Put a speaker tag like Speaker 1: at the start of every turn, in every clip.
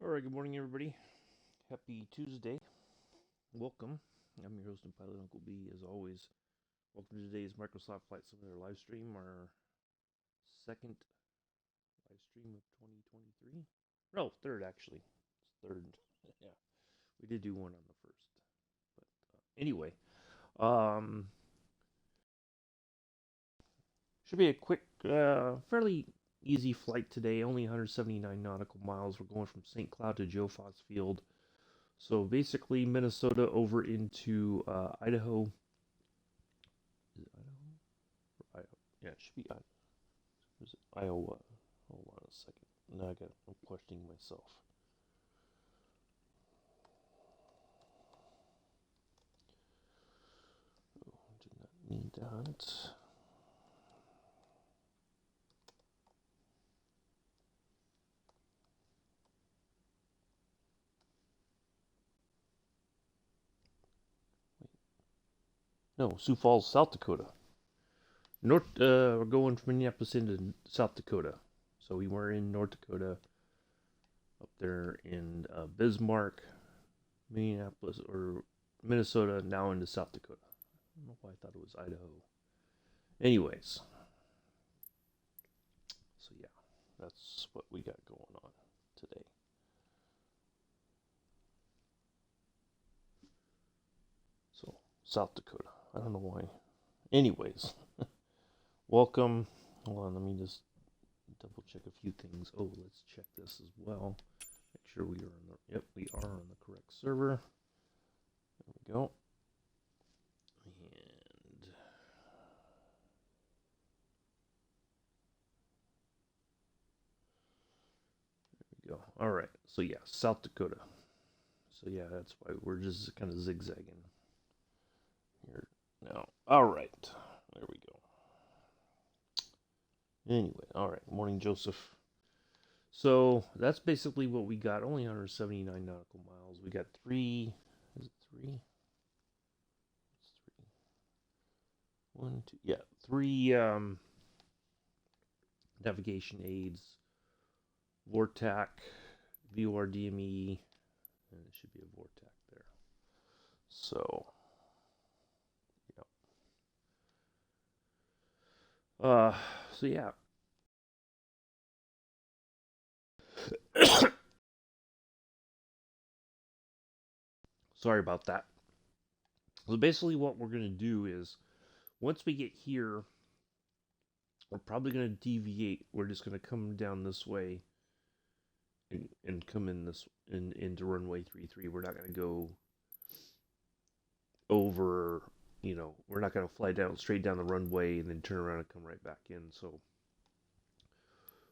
Speaker 1: Alright, good morning everybody. Happy Tuesday. Welcome. I'm your host and pilot, Uncle B, as always. Welcome to today's Microsoft Flight Simulator live stream, our second live stream of 2023. No, third actually. It's third. Yeah, we did do one on the first. But anyway, um, should be a quick, fairly easy flight today. Only 179 nautical miles. We're going from St. Cloud to Joe Foss Field. So basically, Minnesota over into Idaho. Is it Idaho? Or Iowa? Yeah, it should be Iowa. Is it Iowa? Hold on a second. Now I'm questioning myself. Oh, did not need that. Wait. No, Sioux Falls, South Dakota. We're going from Minneapolis into South Dakota. So we were in North Dakota, up there in Bismarck, Minneapolis, or Minnesota, now into South Dakota. I don't know why I thought it was Idaho. Anyways, so yeah, that's what we got going on today. So, South Dakota. I don't know why. Anyways, welcome. Hold on, let me just double check a few things. Oh, let's check this as well. Make sure we are on the, yep, we are on the correct server. There we go. And there we go. All right. So yeah, South Dakota. So yeah, that's why we're just kind of zigzagging here now. All right. There we go. Anyway, all right. Morning, Joseph. So that's basically what we got. Only 179 nautical miles. We got three. Is it three? It's three. One, two. Yeah, three navigation aids. Vortac, VORDME, and it should be a Vortac there. So, yeah. So yeah. Sorry about that. So basically, what we're gonna do is, once we get here, we're probably gonna deviate. We're just gonna come down this way and come in this into runway 33. We're not gonna go over. We're not gonna fly down straight down the runway and then turn around and come right back in. So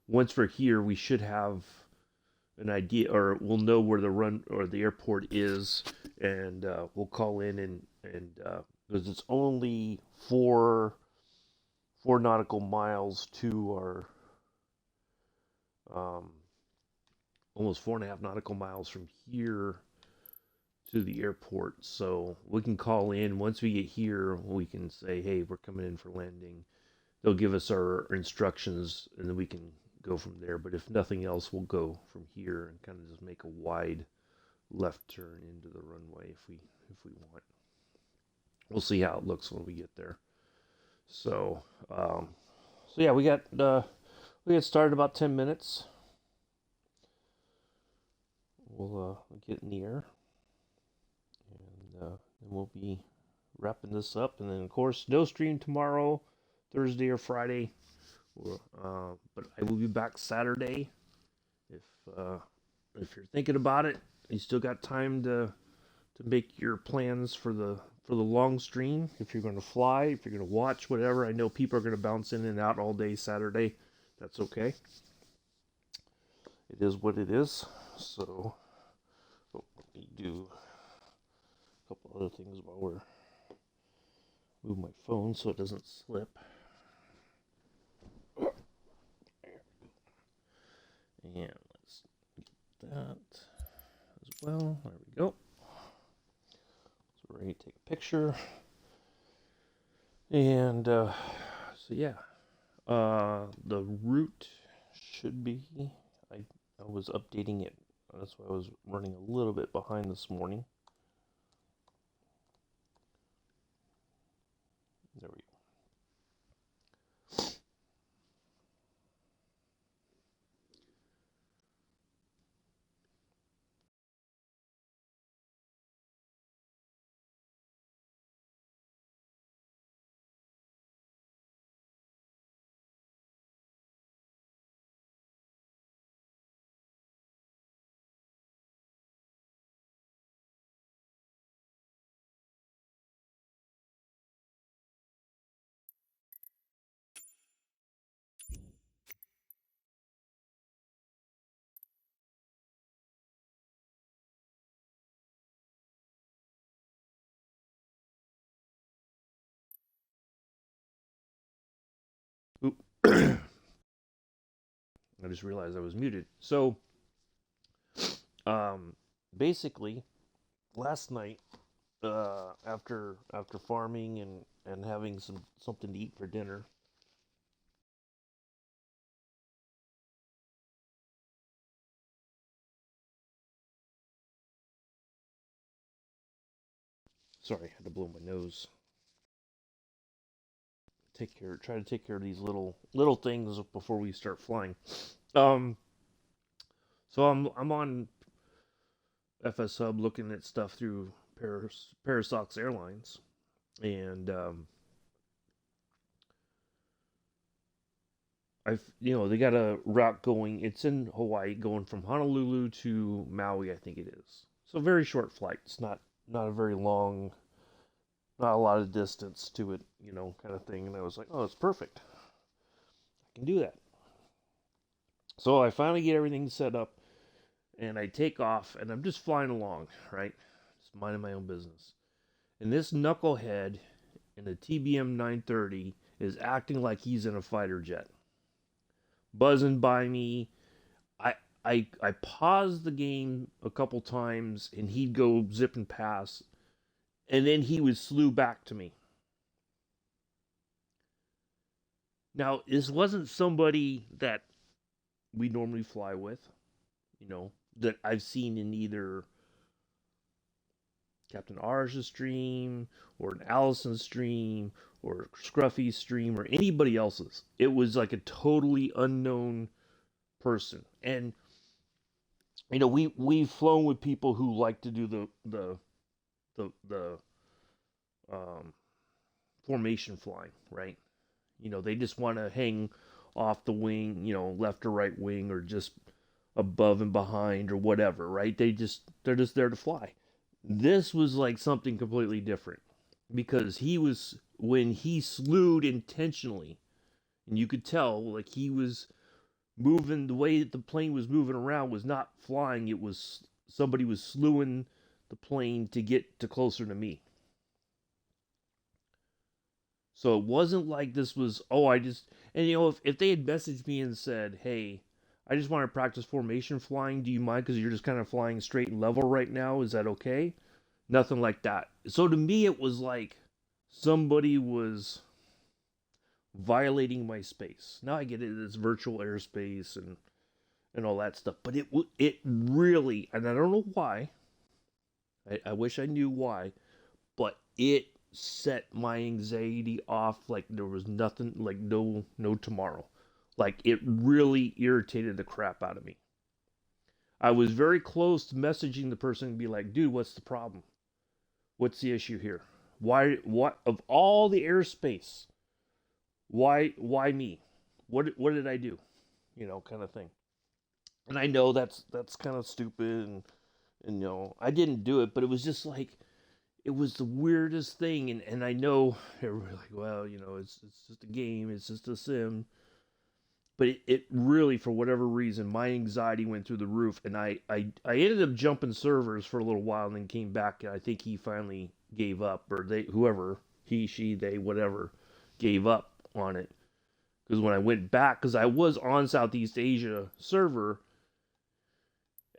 Speaker 1: once we're here, we should have an idea, or we'll know where the run or the airport is, and we'll call in and because it's only four nautical miles to our almost 4.5 nautical miles from here to the airport. So we can call in once we get here. We can say, "Hey, we're coming in for landing." They'll give us our instructions, and then we can go from there. But if nothing else, we'll go from here and kind of just make a wide left turn into the runway if we want. We'll see how it looks when we get there. So yeah, we got started about 10 minutes. We'll get in the air, and then we'll be wrapping this up. And then of course, no stream tomorrow, Thursday or Friday. But I will be back Saturday. If if you're thinking about it, you still got time to make your plans for the long stream. If you're going to fly, if you're going to watch, whatever. I know people are going to bounce in and out all day Saturday. That's okay. It is what it is. So let me do a couple other things while we're move my phone so it doesn't slip. And let's get that as well. There we go. So we're ready to take a picture. And so yeah, the route should be. I was updating it That's why I was running a little bit behind this morning. There we go. Oop. I just realized I was muted. So, um, basically, last night, after farming and having something to eat for dinner. Sorry, I had to blow my nose. Try to take care of these little things before we start flying. Um, so I'm on FS Hub looking at stuff through Parasox Airlines, and they got a route going. It's in Hawaii, going from Honolulu to Maui, I think it is. So very short flight. It's not a very long, not a lot of distance to it, kind of thing. And I was like, oh, it's perfect. I can do that. So I finally get everything set up, and I take off, and I'm just flying along, right? Just minding my own business. And this knucklehead in a TBM 930 is acting like he's in a fighter jet, buzzing by me. I paused the game a couple times, and he'd go zip and pass, and then he would slew back to me. Now, this wasn't somebody that we normally fly with, that I've seen in either Captain R's stream or an Allison stream or Scruffy's stream or anybody else's. It was like a totally unknown person. And we've flown with people who like to do the um, formation flying, right? They just want to hang off the wing, left or right wing, or just above and behind or whatever, right? They're just there to fly. This was like something completely different because he was when he slewed intentionally, and you could tell like he was moving the way that the plane was moving around was not flying. It was somebody was slewing the plane to get to closer to me. So it wasn't like this was, oh, I just, and if they had messaged me and said, hey, I just want to practice formation flying, do you mind? Because you're just kind of flying straight and level right now. Is that okay? Nothing like that. So to me, it was like somebody was violating my space. Now I get it, it's virtual airspace and all that stuff, but it really, and I don't know why. I wish I knew why, but it set my anxiety off like there was nothing, like no tomorrow. Like it really irritated the crap out of me. I was very close to messaging the person and be like, dude, what's the problem? What's the issue here? What of all the airspace? Why me? What did I do? Kind of thing. And I know that's kind of stupid, and I didn't do it, but it was just like it was the weirdest thing, and I know everybody like, well, it's just a game, it's just a sim, but it really, for whatever reason, my anxiety went through the roof, and I ended up jumping servers for a little while, and then came back, and I think he finally gave up, or they, whoever, he, she, they, whatever, gave up on it. Because when I went back, because I was on Southeast Asia server,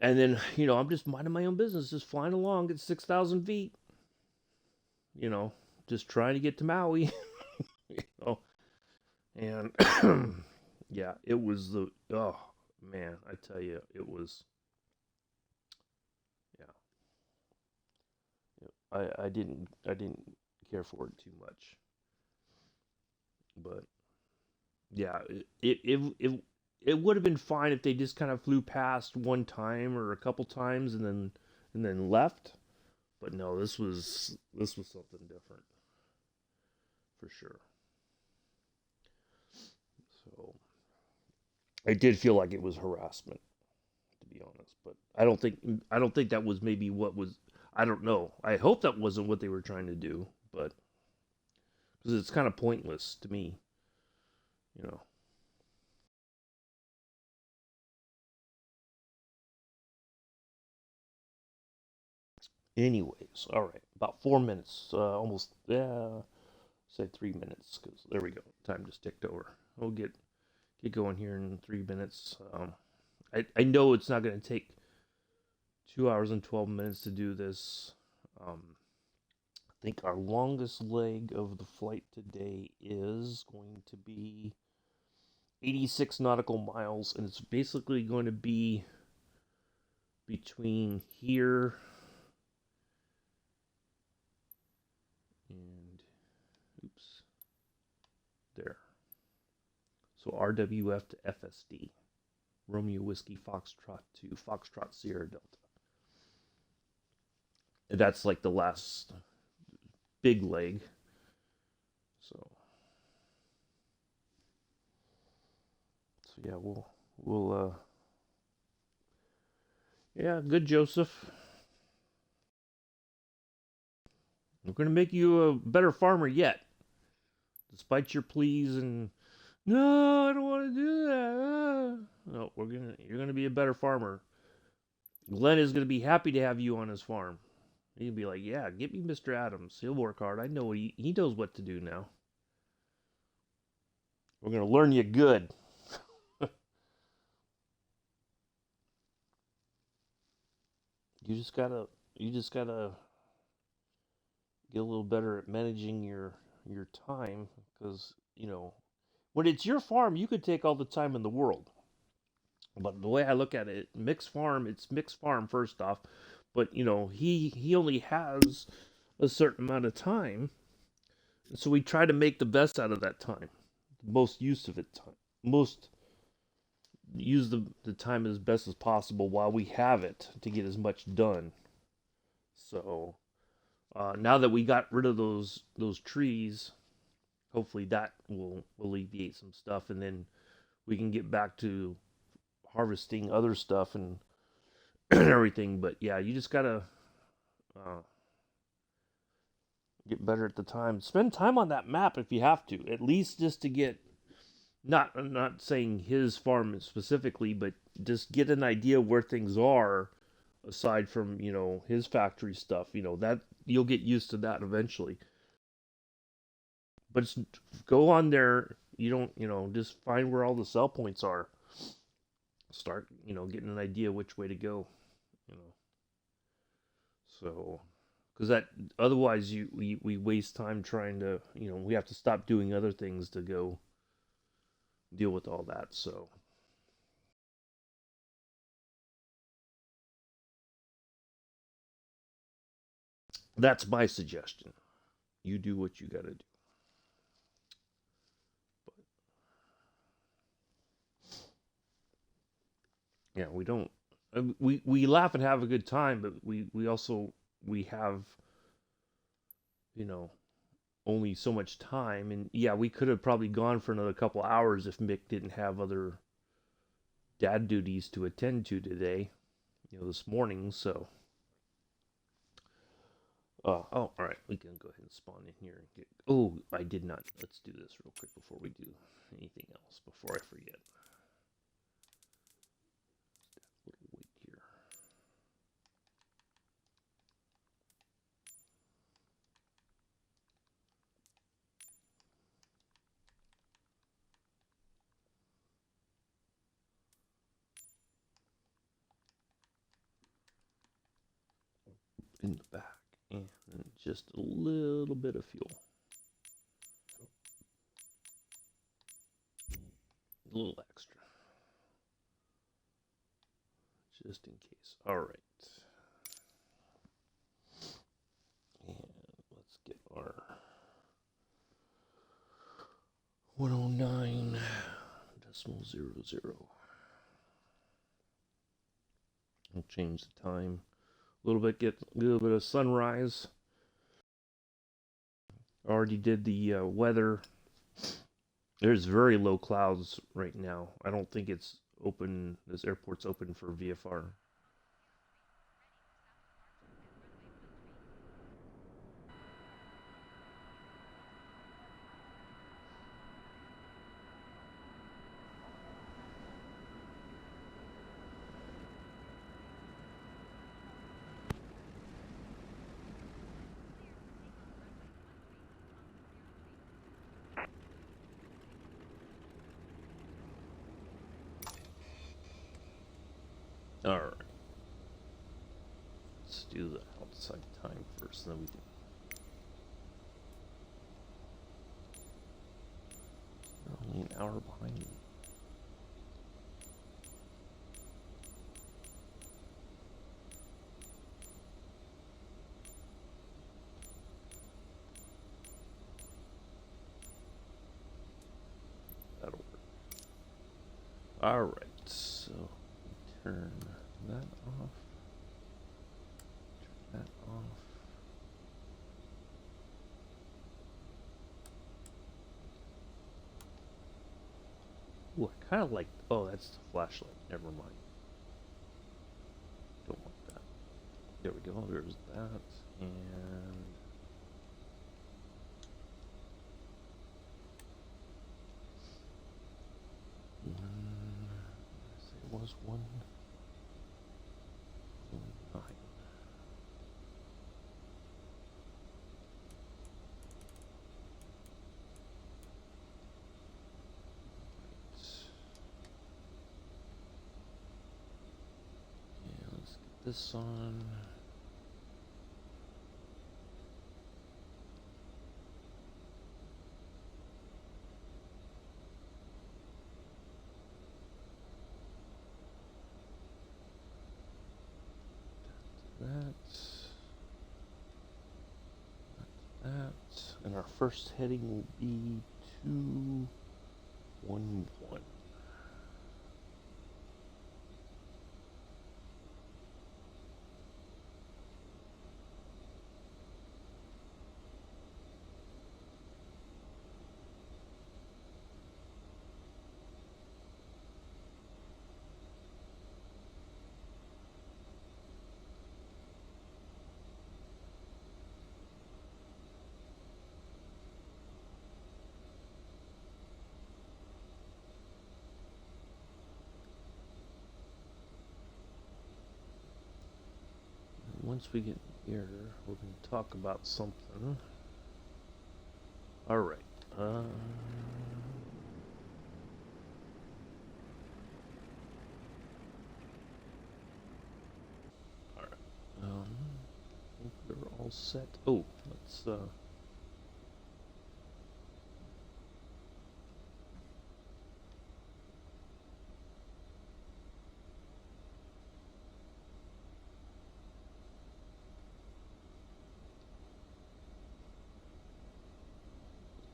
Speaker 1: and then I'm just minding my own business, just flying along at 6,000 feet, you know, just trying to get to Maui, you know, and yeah, it was the, oh man, I tell you, it was. I didn't care for it too much. But yeah, it would have been fine if they just kind of flew past one time or a couple times and then left. But no, this was something different for sure. So I did feel like it was harassment, to be honest. But I don't think that was maybe what was. I don't know. I hope that wasn't what they were trying to do, but because it's kind of pointless to me, you know. Anyways, all right, about 4 minutes, almost. Yeah, say 3 minutes, because there we go. Time just ticked over. We'll get going here in 3 minutes. I know it's not going to take 2 hours and 12 minutes to do this. I think our longest leg of the flight today is going to be 86 nautical miles, and it's basically going to be between here and oops, there. So RWF to FSD, Romeo Whiskey Foxtrot to Foxtrot Sierra Delta. And that's like the last big leg. So yeah, we'll yeah, good Joseph. We're gonna make you a better farmer yet, despite your pleas and no, I don't want to do that. No, you're gonna be a better farmer. Glenn is gonna be happy to have you on his farm. He'll be like, yeah, get me Mr. Adams. He'll work hard. I know he knows what to do now. We're gonna learn you good. You just gotta get a little better at managing your time because when it's your farm, you could take all the time in the world. But the way I look at it, mixed farm, it's mixed farm first off, but he only has a certain amount of time, so we try to make the best out of that time, the most use of it time, most use the time as best as possible while we have it to get as much done. So now that we got rid of those trees, hopefully that will alleviate some stuff, and then we can get back to harvesting other stuff and everything. But yeah, you just gotta uh, get better at the time. Spend time on that map if you have to, at least just to get not saying his farm specifically, but just get an idea where things are aside from his factory stuff. That you'll get used to that eventually. But go on there. You don't just find where all the sell points are. Start getting an idea which way to go. You know so because that otherwise we waste time trying to we have to stop doing other things to go deal with all that. So that's my suggestion. You do what you got to do. But yeah, we don't. We laugh and have a good time, but we also we have you know only so much time, and yeah, we could have probably gone for another couple hours if Mick didn't have other dad duties to attend to today. This morning. So oh, all right. We can go ahead and spawn in here and get. Oh, I did not. Let's do this real quick before we do anything else. Before I forget. Little wait here. In the back, and just a little bit of fuel. A little extra, just in case. All right. 109.00. I'll change the time a little bit, get a little bit of sunrise. Already did the weather. There's very low clouds right now. I don't think it's open. This airport's open for VFR. All right. Let's do the outside time first, then we can. We're only an hour behind me. That'll work. All right. So turn that off. Turn that off. Ooh, I kind of like. Oh, that's the flashlight. Never mind. Don't want that. There we go. There's that. And. It was 109. Yeah, let's get this on. That, and our first heading will be 211. Once we get here, we're going to talk about something. All right. All right. I think we're all set. Oh, let's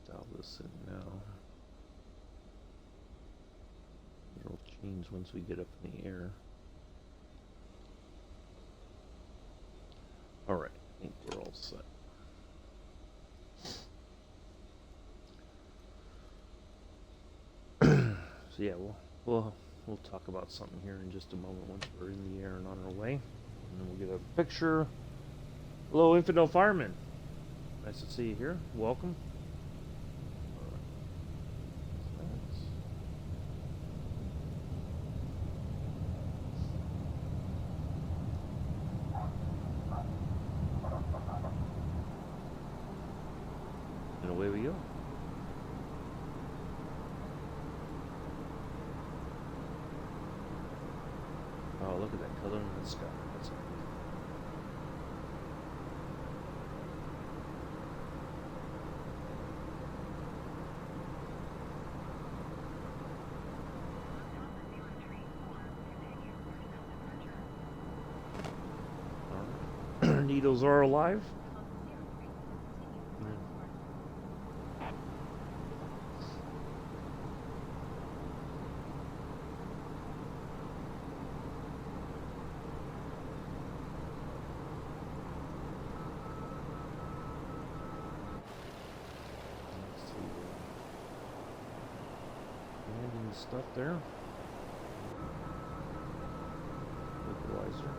Speaker 1: dial this in now. It'll change once we get up in the air. All right, I think we're all set. So yeah, we'll talk about something here in just a moment once we're in the air and on our way, and then we'll get a picture. Hello, Infidel Fireman. Nice to see you here. Welcome. And away we go. Oh, look at that color in the sky. That's amazing. All right. Needles are alive. his stuff there. Equalizer.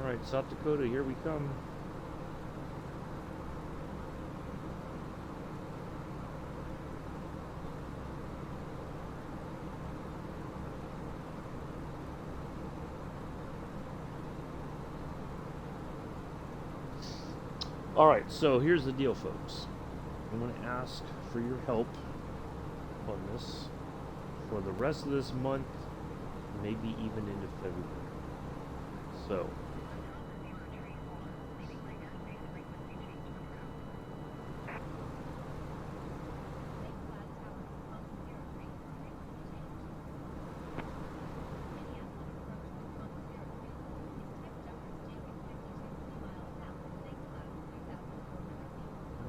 Speaker 1: Alright, South Dakota, here we come. Alright, so here's the deal, folks. I'm going to ask for your help on this for the rest of this month, maybe even into February. So,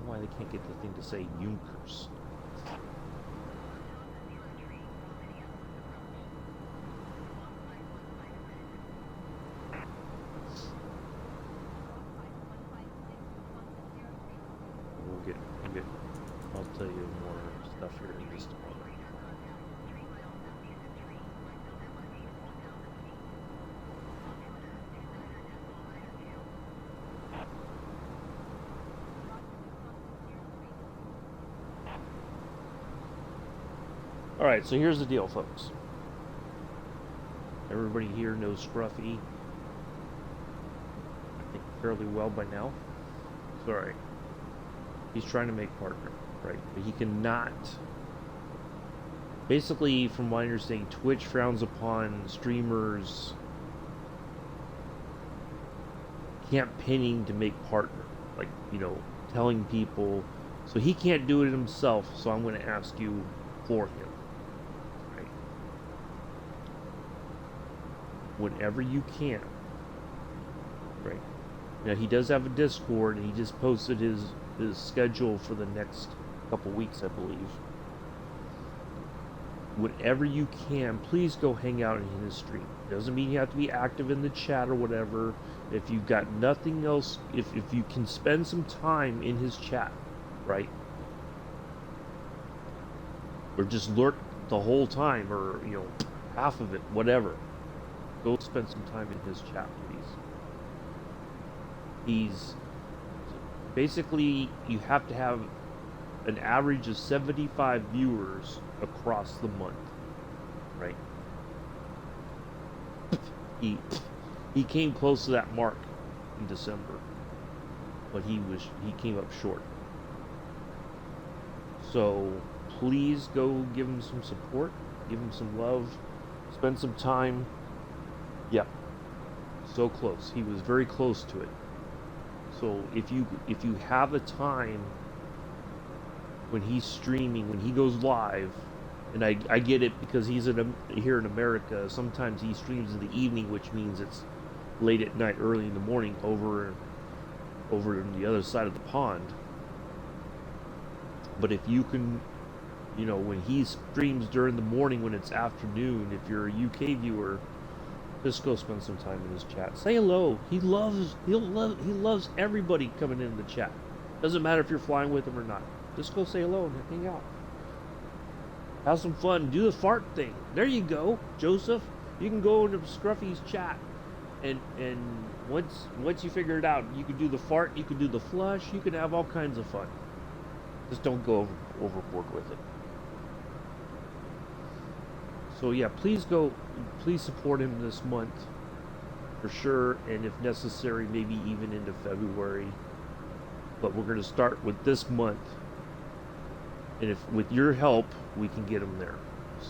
Speaker 1: why they can't get the thing to say Junkers. We'll get, I'll tell you more stuff here in just a moment. Alright, so here's the deal, folks. Everybody here knows Scruffy, I think, fairly well by now. Sorry. He's trying to make partner, right? But he cannot. Basically, from what I understand, Twitch frowns upon streamers campaigning to make partner. Like, you know, telling people. So he can't do it himself, so I'm going to ask you for him. Whenever you can, right? Now he does have a Discord, and he just posted his schedule for the next couple weeks, I believe. Whenever you can, please go hang out in his stream. Doesn't mean you have to be active in the chat or whatever. If you've got nothing else, if you can spend some time in his chat, right? Or just lurk the whole time, or, you know, half of it, whatever. Go spend some time in his chat, please. He's basically, you have to have an average of 75 viewers across the month, right? He came close to that mark in December, but he came up short. So please go give him some support, give him some love, spend some time. Yep, so close. He was very close to it. So if you have a time when he's streaming, when he goes live, and I get it because he's here in America. Sometimes he streams in the evening, which means it's late at night, early in the morning, over on the other side of the pond. But if you can, you know, when he streams during the morning, when it's afternoon, if you're a UK viewer, just go spend some time in his chat. Say hello. He loves everybody coming in the chat. Doesn't matter if you're flying with him or not. Just go say hello and hang out. Have some fun. Do the fart thing. There you go, Joseph. You can go into Scruffy's chat, and once you figure it out, you can do the fart. You can do the flush. You can have all kinds of fun. Just don't go overboard with it. So yeah, please support him this month, for sure, and if necessary, maybe even into February. But we're going to start with this month, and if with your help, we can get him there.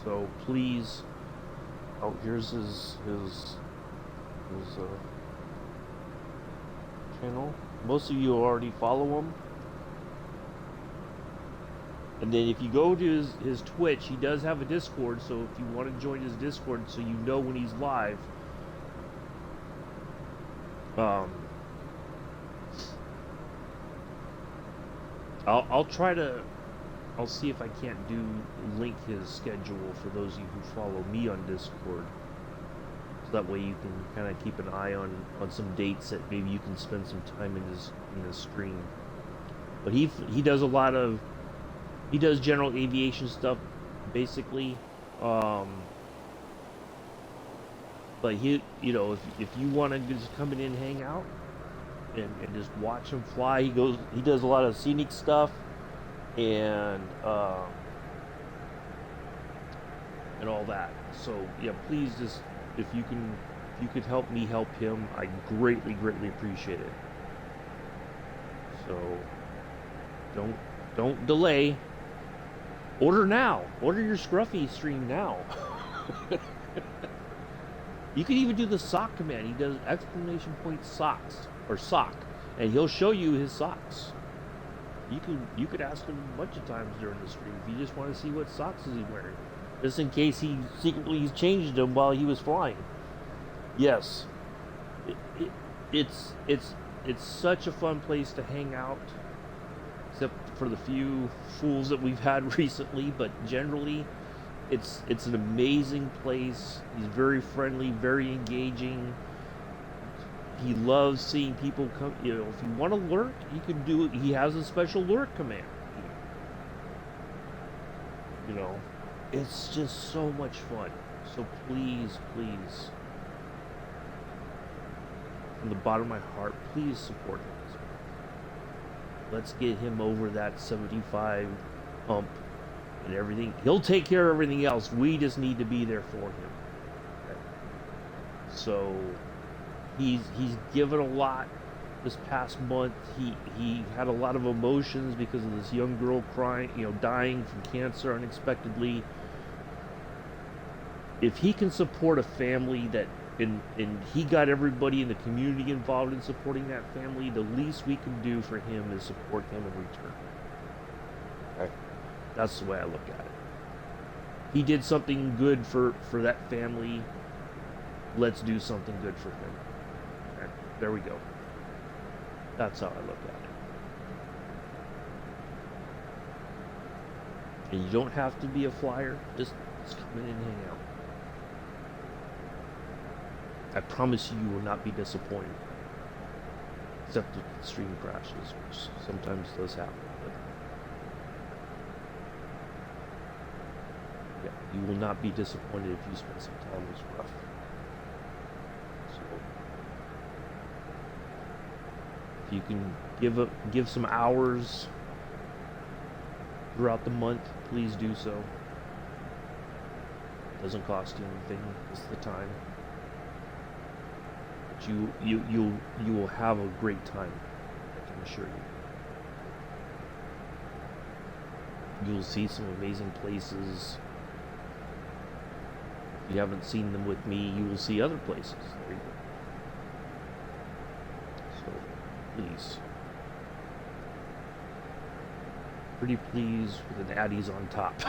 Speaker 1: So please, oh, here's his channel. Most of you already follow him. And then if you go to his Twitch, he does have a Discord, so if you want to join his Discord so you know when he's live, I'll try to. I'll see if I can't link his schedule for those of you who follow me on Discord. So that way you can kind of keep an eye on some dates that maybe you can spend some time in his stream. But he does a lot of he does general aviation stuff basically. Um, but if you want to just come in and hang out and just watch him fly, he does a lot of scenic stuff and and all that. So yeah, please just if you could help me help him, I greatly appreciate it. So don't delay. Order now. Order your Scruffy stream now. You can even do the sock command. He does exclamation point socks or sock, and he'll show you his socks. You could ask him a bunch of times during the stream if you just want to see what socks is he wearing, just in case he secretly changed them while he was flying. Yes, it's such a fun place to hang out, except for the few fools that we've had recently. But generally, it's an amazing place. He's very friendly, very engaging. He loves seeing people come. If you want to lurk, you can do it. He has a special lurk command. It's just so much fun. So please, from the bottom of my heart, please support him. Let's get him over that 75 hump and everything. He'll take care of everything else. We just need to be there for him. Okay? So he's given a lot this past month. He had a lot of emotions because of this young girl dying from cancer unexpectedly. If he can support a family and he got everybody in the community involved in supporting that family, the least we can do for him is support him in return. Okay? That's the way I look at it. He did something good for that family. Let's do something good for him. Okay? There we go. That's how I look at it. And you don't have to be a flyer. Just come in and hang out. I promise you will not be disappointed. Except if the stream crashes, which sometimes does happen. But yeah, you will not be disappointed if you spend some time with Scruff. So if you can give some hours throughout the month, please do so. It doesn't cost you anything, just the time. You will have a great time, I can assure you. You'll see some amazing places. If you haven't seen them with me, you will see other places. There you go. So, please. Pretty pleased with an Addies on top.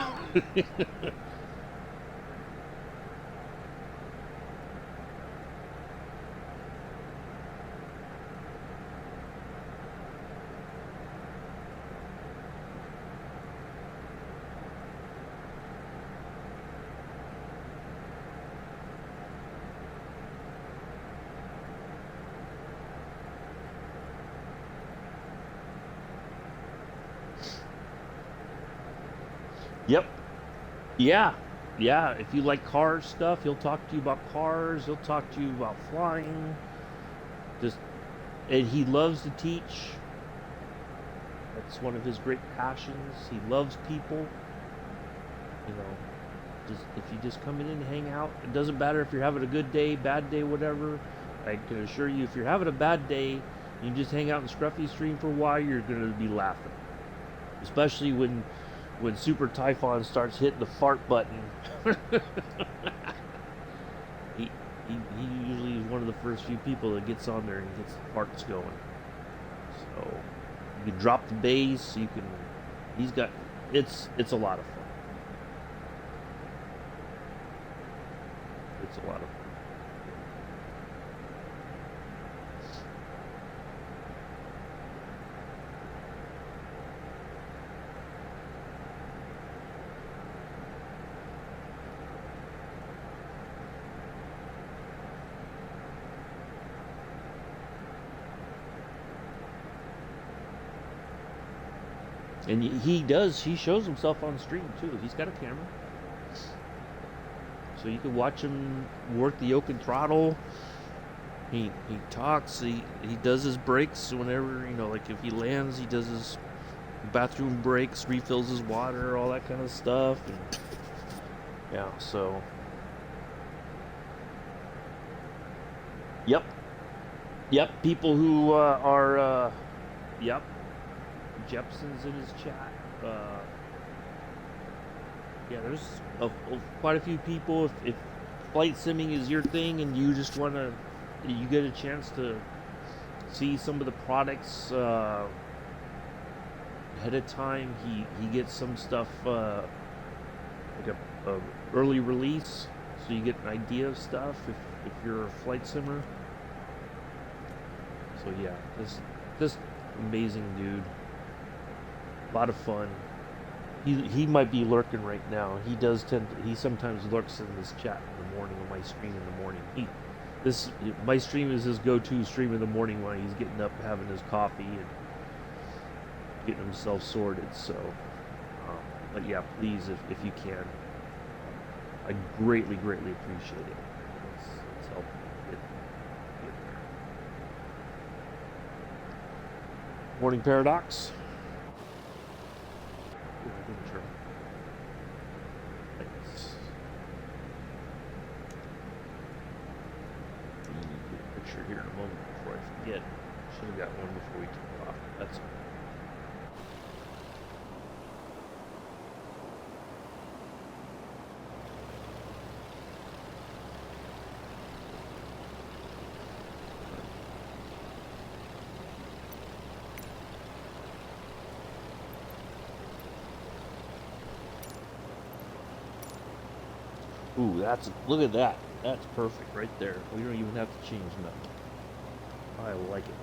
Speaker 1: Yep. Yeah. If you like car stuff, he'll talk to you about cars. He'll talk to you about flying. And he loves to teach. That's one of his great passions. He loves people. If you just come in and hang out, it doesn't matter if you're having a good day, bad day, whatever. I can assure you, if you're having a bad day, you just hang out in Scruffy's stream for a while, you're going to be laughing. Especially when Super Typhon starts hitting the fart button. he usually is one of the first few people that gets on there and gets the farts going. So you can drop the bass. It's a lot of fun. It's a lot of fun. And he shows himself on stream too. He's got a camera. So you can watch him work the yoke and throttle. He talks, he does his breaks whenever, like if he lands, he does his bathroom breaks, refills his water, all that kind of stuff. And yeah, so yep. People who are yep. Jepson's in his chat. Yeah, there's quite a few people. If flight simming is your thing and you just you get a chance to see some of the products ahead of time. He gets some stuff like a early release, so you get an idea of stuff if you're a flight simmer. So yeah, this amazing dude. A lot of fun. He might be lurking right now. He sometimes lurks in this chat in the morning, on my stream in the morning. My stream is his go-to stream in the morning when he's getting up, having his coffee, and getting himself sorted. So, but yeah, please, if you can, I greatly appreciate it. It's helping me get there. Morning Paradox. Sure. Thanks. Get a picture here in a moment before I forget. Should have got one before we took off. That's ooh, look at that. That's perfect right there. We don't even have to change nothing. I like it.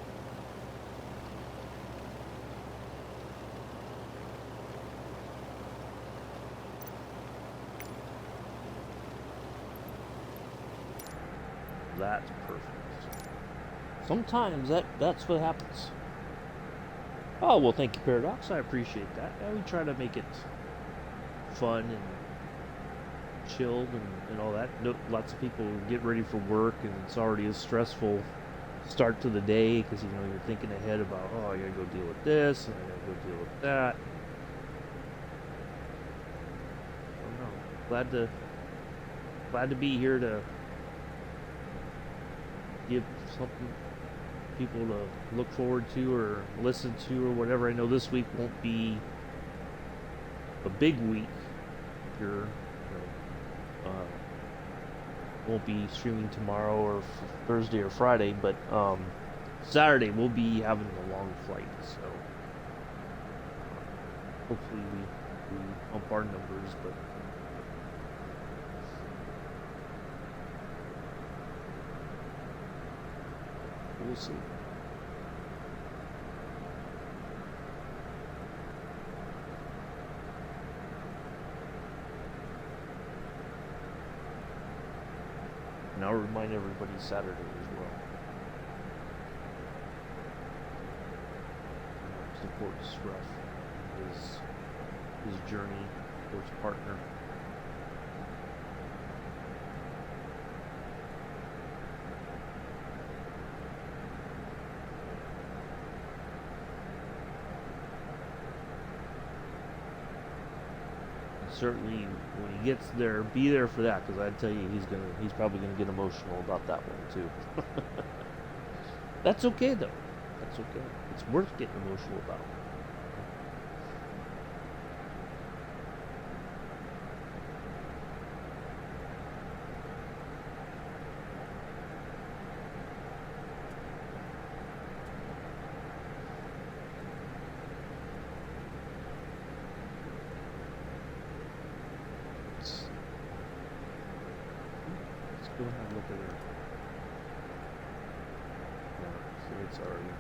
Speaker 1: That's perfect. Sometimes that's what happens. Oh, well, thank you, Paradox. I appreciate that. Yeah, we try to make it fun and chilled and all that. Lots of people get ready for work, and it's already a stressful start to the day because you're thinking ahead about, oh, I gotta go deal with this and I gotta go deal with that. I don't know. Glad to be here to give something people to look forward to or listen to or whatever. I know this week won't be a big week. You're won't be streaming tomorrow or Thursday or Friday, but Saturday we'll be having a long flight, so hopefully we bump our numbers, but we'll see. And I'll remind everybody Saturday as well. Support Scruff, his journey towards partner. Certainly when he gets there, be there for that, because I tell you, he's probably gonna get emotional about that one too. That's okay though. That's okay. It's worth getting emotional about. Go ahead and look at it. Yeah, so it's already.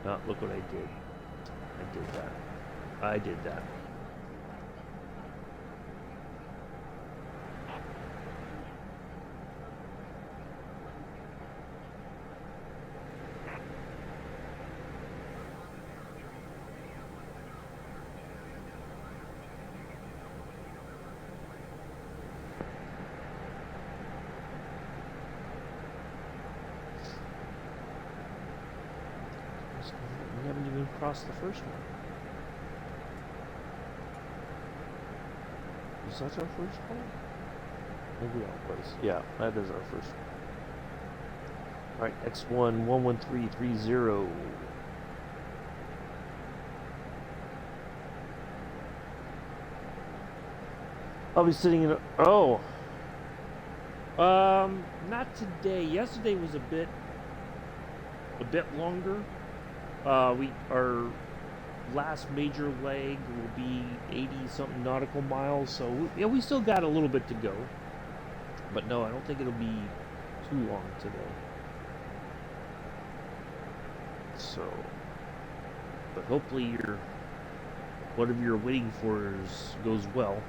Speaker 1: Oh, look what I did. I did that. I did that. across the first one. Was that our first one? Maybe that was. Yeah, that is our first one. Alright, next one, 11330. I'll be sitting in a... Oh! Not today. Yesterday was a bit longer. Our last major leg will be 80-something nautical miles, so we still got a little bit to go. But no, I don't think it'll be too long today. So, but hopefully whatever you're waiting for goes well.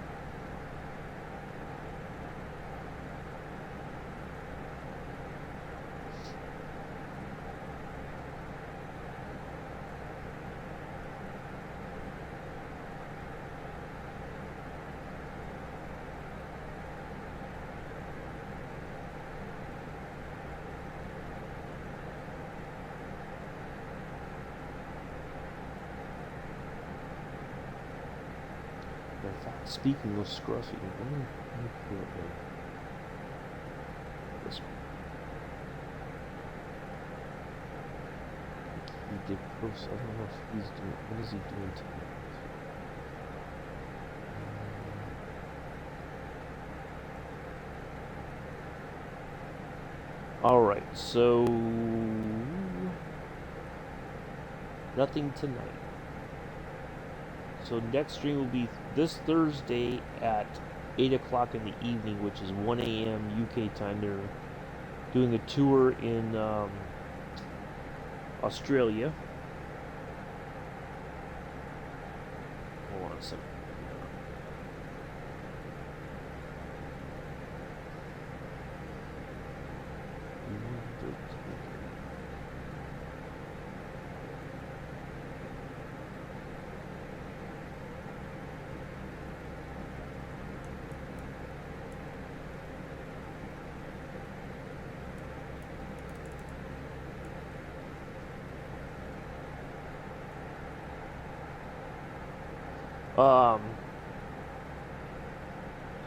Speaker 1: Speaking of scruffy, let me pull it in. This one. He did post. I don't know if he's doing. What is he doing tonight? Alright, so nothing tonight. So next stream will be this Thursday at 8 o'clock in the evening, which is 1 a.m. UK time. They're doing a tour in Australia. Hold on a second.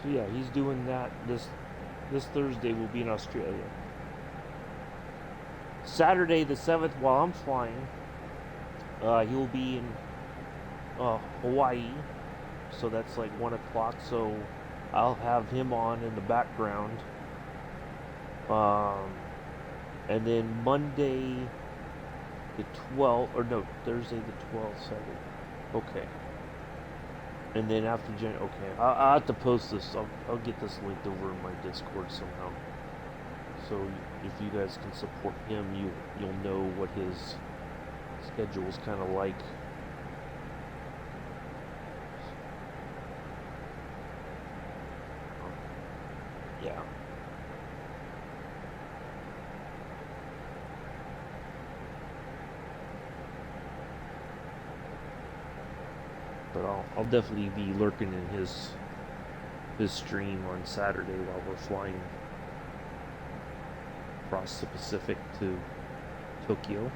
Speaker 1: So yeah, he's doing that this Thursday. Will be in Australia. Saturday the 7th, while I'm flying, he'll be in Hawaii. So that's like 1 o'clock. So I'll have him on in the background. And then Monday the 12th, or no, Thursday the 12th, okay. And then after okay, I'll have to post this. I'll get this linked over in my Discord somehow. So if you guys can support him, you'll know what his schedule is kind of like. Yeah. But I'll definitely be lurking in his stream on Saturday while we're flying across the Pacific to Tokyo.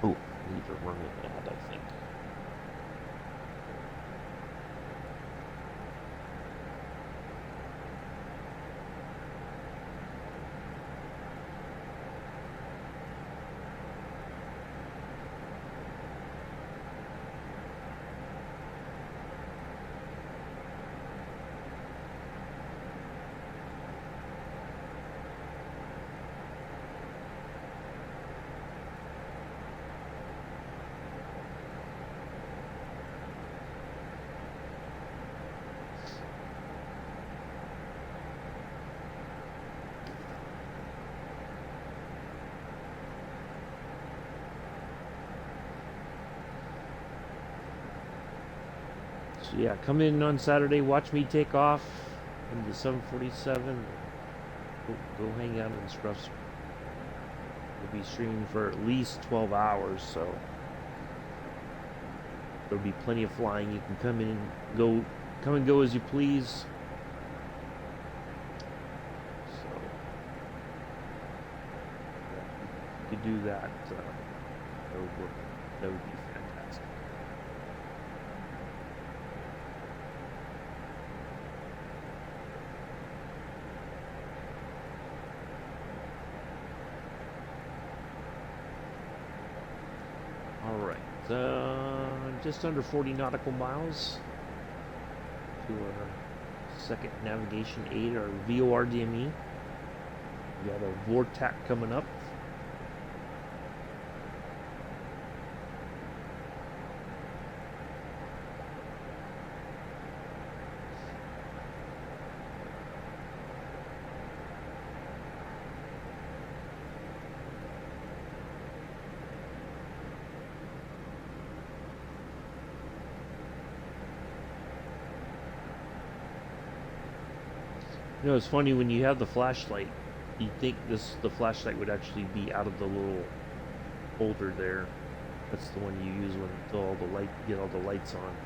Speaker 1: Oh, I need to run an ad, I think. So yeah, come in on Saturday, watch me take off in the 747. Go hang out in Scruff's. We'll be streaming for at least 12 hours, so there'll be plenty of flying. You can come and go as you please. could do that, that would work. That would be fantastic. All right, just under 40 nautical miles to our second navigation aid, our VORDME. We got a Vortac coming up. You know, it's funny when you have the flashlight, you think the flashlight would actually be out of the little holder there. That's the one you use when get all the lights on.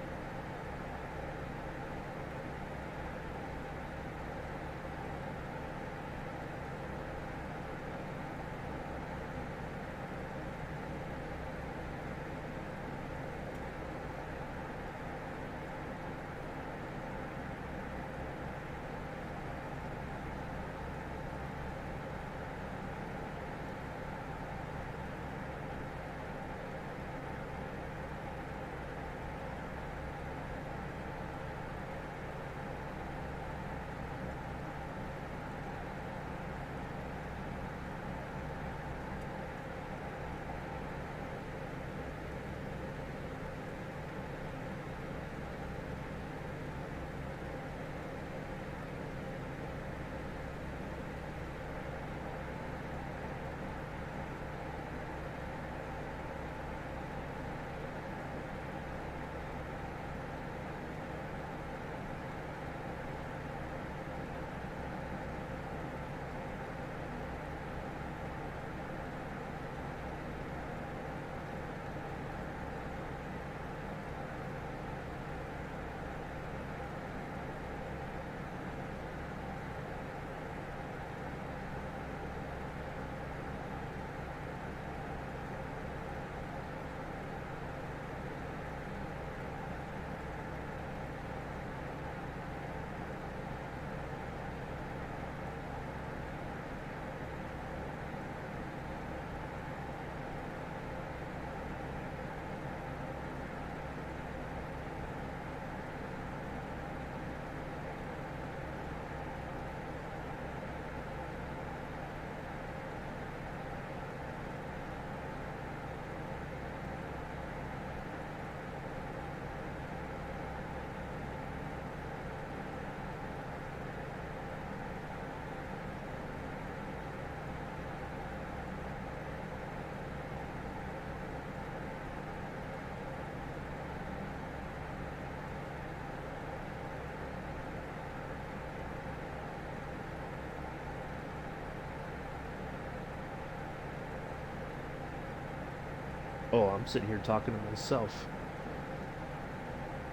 Speaker 1: Oh, I'm sitting here talking to myself.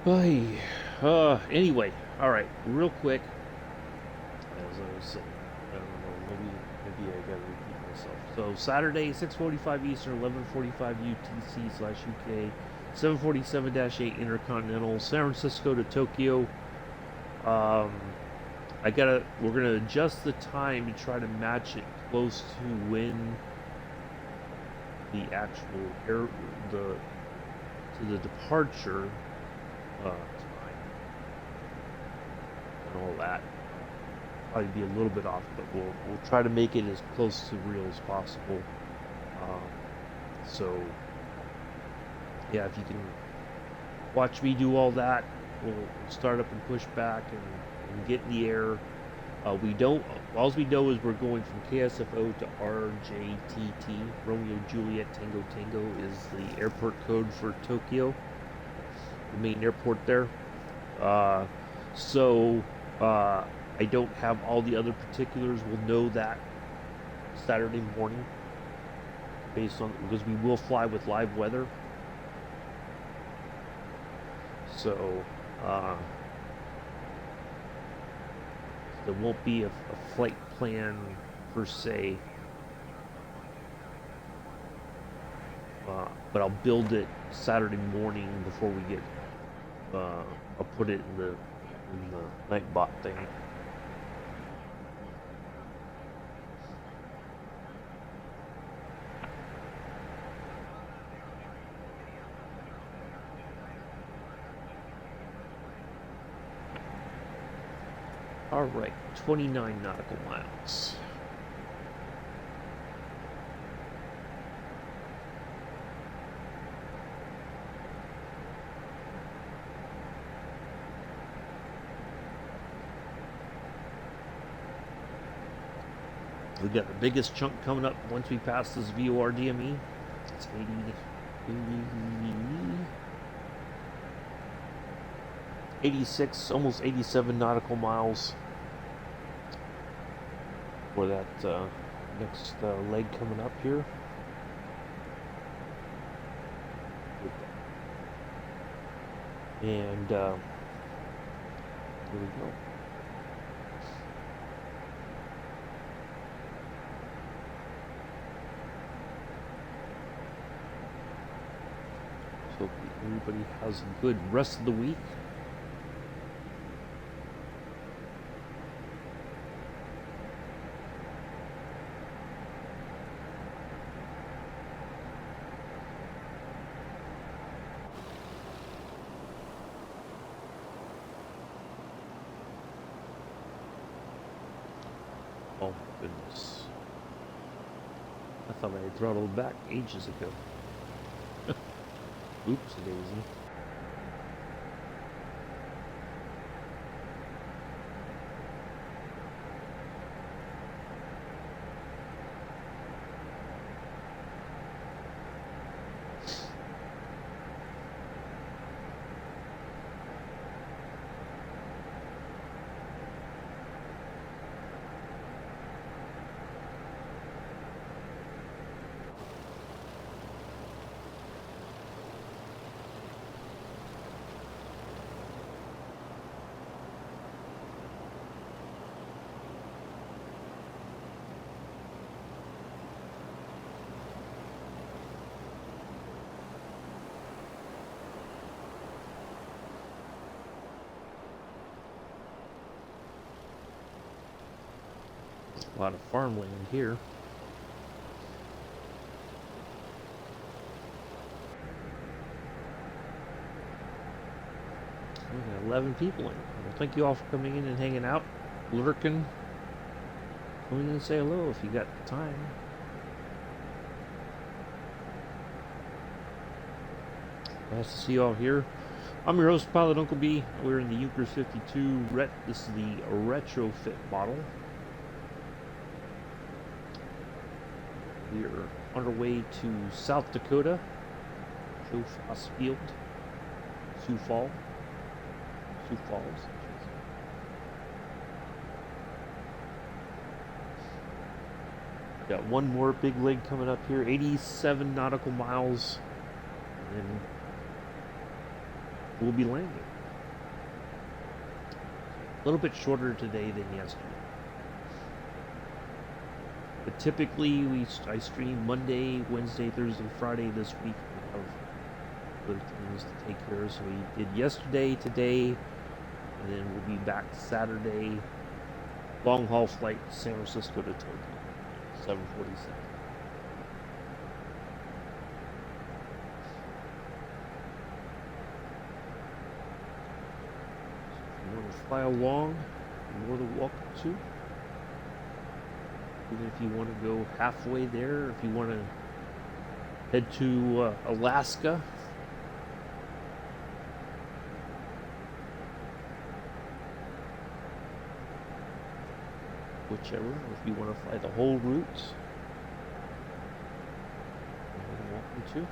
Speaker 1: Hey, anyway, all right, real quick. As I was saying, I don't know, maybe I gotta repeat myself. So Saturday, 6:45 Eastern, 11:45 UTC/UK, 747-8 Intercontinental, San Francisco to Tokyo. We're gonna adjust the time to try to match it close to when the actual the departure time and all that. Probably be a little bit off, but we'll try to make it as close to real as possible. Um, so yeah, if you can watch me do all that, we'll start up and push back and get in the air. All we know is we're going from KSFO to RJTT, Romeo Juliet Tango Tango is the airport code for Tokyo, the main airport there. I don't have all the other particulars. We'll know that Saturday morning, because we will fly with live weather. So there won't be a flight plan per se but I'll build it Saturday morning before we get. I'll put it in the Nightbot thing. All right, 29 nautical miles. We got the biggest chunk coming up once we pass this VOR DME. It's 86, almost 87 nautical miles for that next leg coming up here. And here we go. So everybody has a good rest of the week. Oh my goodness. I thought I had throttled back ages ago. Oops, daisy. A lot of farmland here. We got 11 people in. Well, thank you all for coming in and hanging out, lurking. Come in and say hello if you got the time. Nice to see you all here. I'm your host, Pilot Uncle B. We're in the Junkers 52. This is the retrofit model. We are on our way to South Dakota, Joe Foss Field, Sioux Falls. Got one more big leg coming up here, 87 nautical miles, and then we'll be landing. A little bit shorter today than yesterday. But typically, I stream Monday, Wednesday, Thursday, Friday this week. We have other things to take care of. So we did yesterday, today, and then we'll be back Saturday. Long haul flight, San Francisco to Tokyo, 747. So if you want to fly along, you're more than welcome to. Even if you want to go halfway there, if you want to head to Alaska, whichever, if you want to fly the whole route, you're welcome to.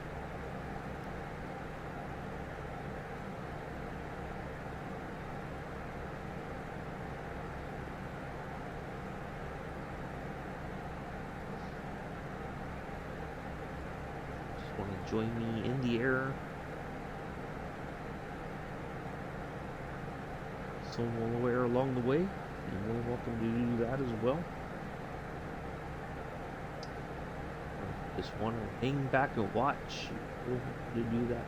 Speaker 1: Join me in the air. Somewhere along the way, you're more welcome to do that as well. just want to hang back and watch, feel free to do that.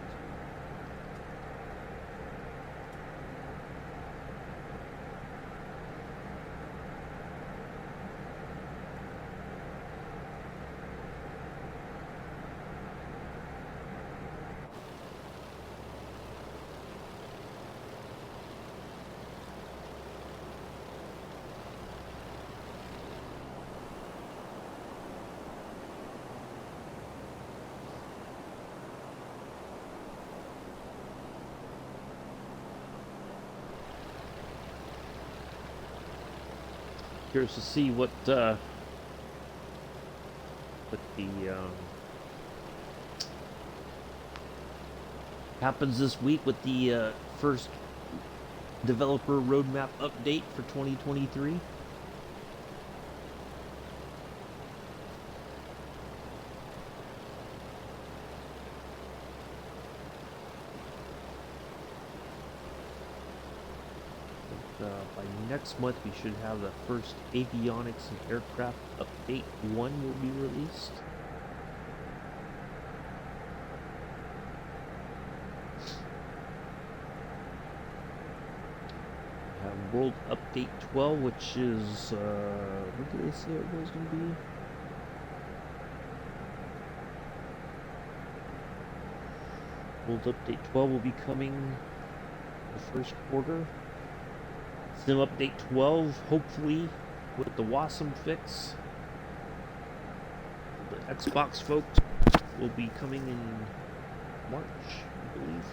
Speaker 1: Curious to see what the happens this week with the first developer roadmap update for 2023. By next month, we should have the first avionics and aircraft update 1 will be released. We have World Update 12, which is, what did they say it was going to be? World Update 12 will be coming the first quarter. Sim Update 12, hopefully, with the Wasm fix. The Xbox folks will be coming in March, I believe.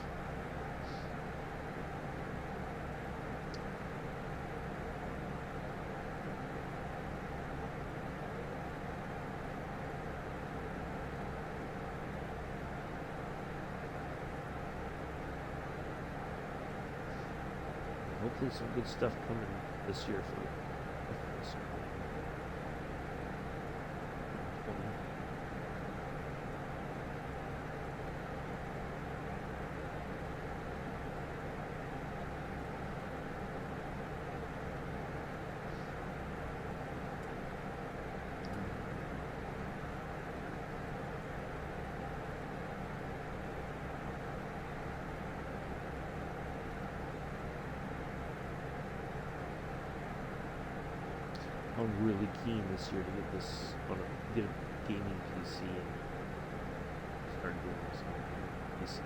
Speaker 1: Hopefully some good stuff coming this year for FS. I'm really keen this year to get this on get a gaming PC and start doing this on PC.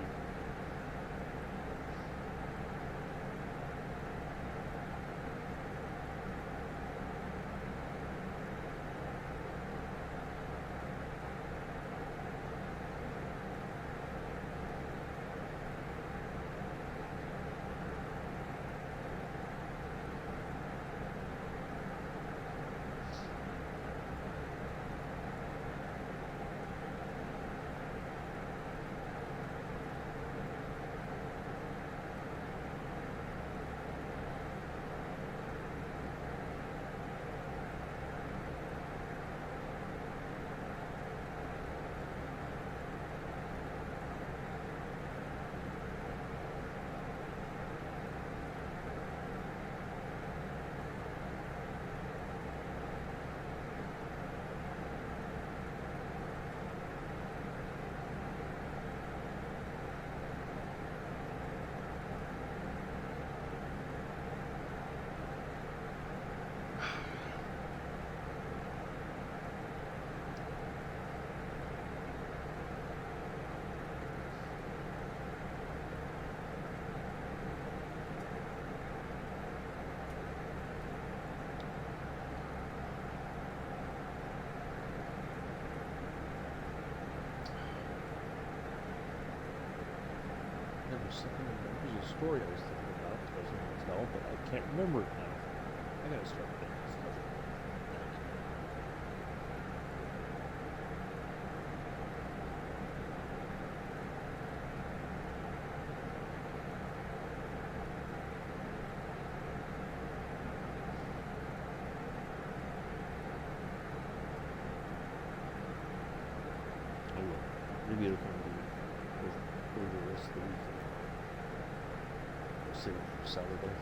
Speaker 1: There's a story I was thinking about that I was going to tell, but I can't remember it now. I gotta start thinking stuff. I will. Maybe it'll come over the rest of the weekend. Save it for Saturday.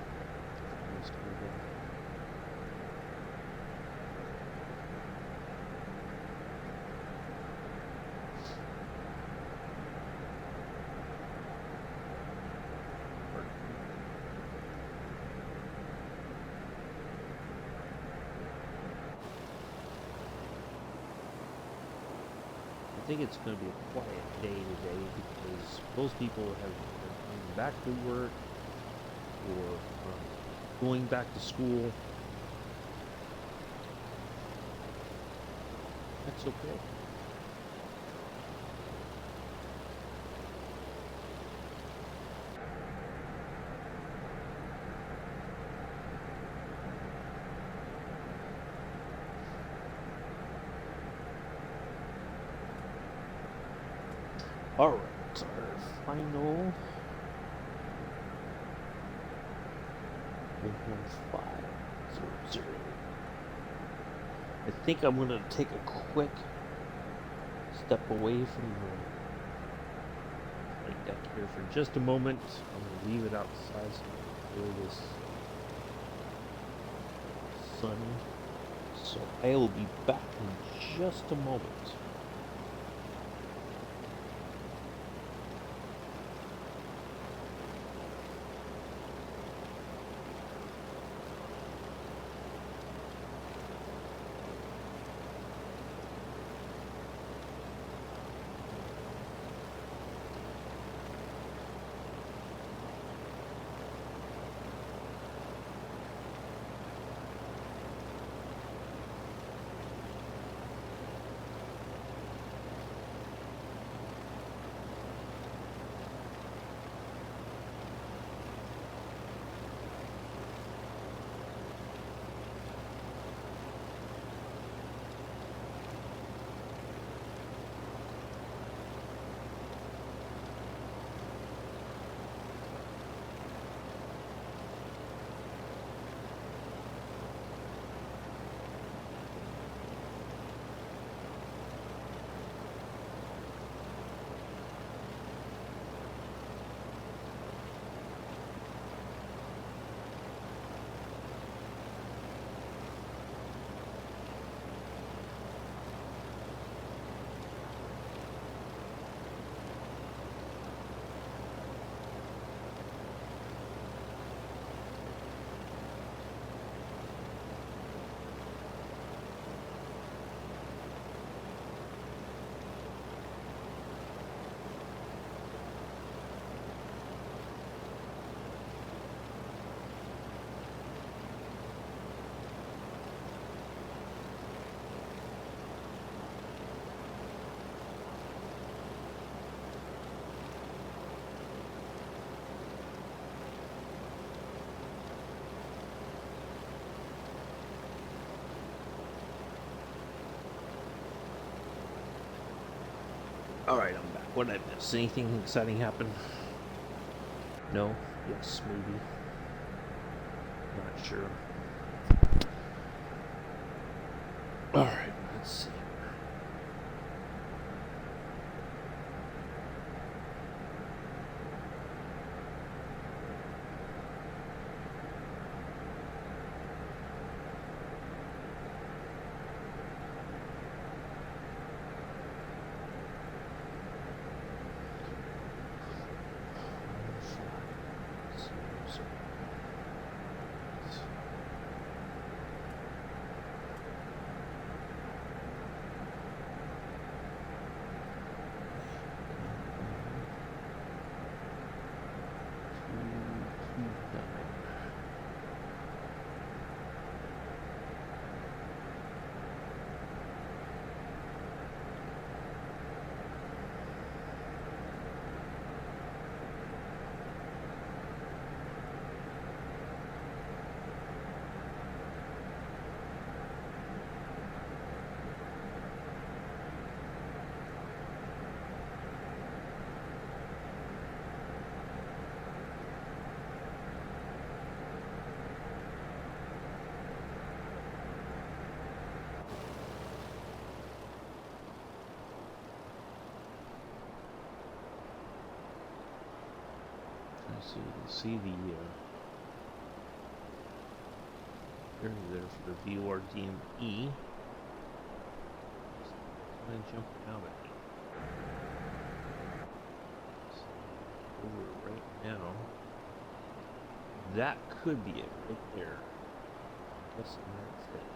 Speaker 1: think it's going to be a quiet day today because most people have been coming back to work or going back to school. That's okay. All right, our final 11500. I think I'm going to take a quick step away from the deck here for just a moment. I'm going to leave it outside so I can feel this sun. So I will be back in just a moment. Alright, I'm back. What did I miss? Anything exciting happen? No? Yes, maybe. Not sure. Alright, let's see. So you can see the area there for the VORDME. Kind of jumping out at me. Over right now. That could be it right there. Guessing that's it.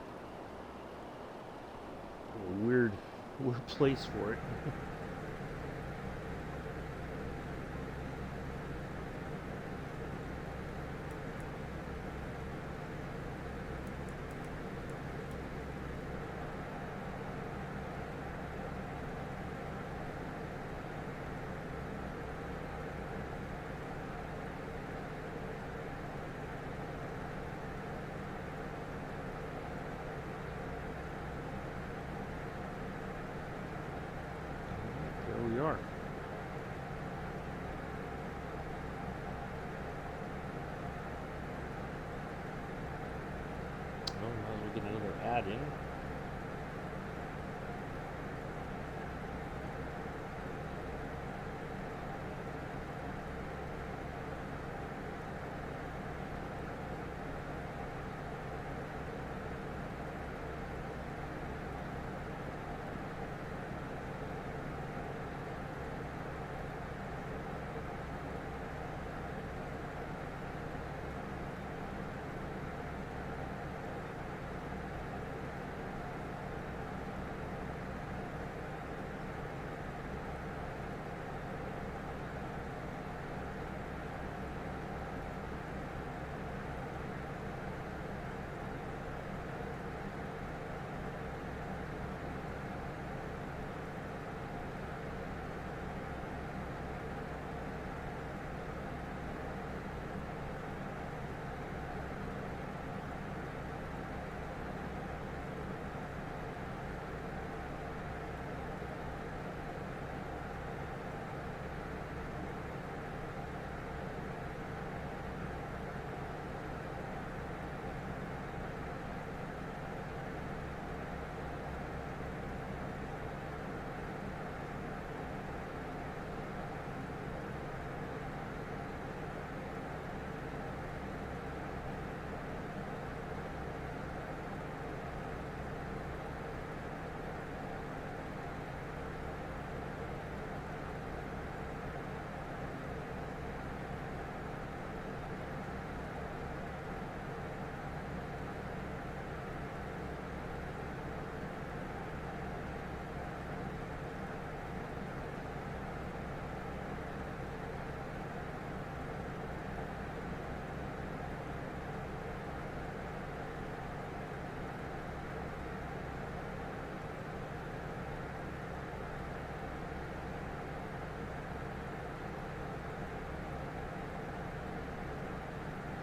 Speaker 1: A weird we're placed for it. There we are. Well, might as well get another ad in.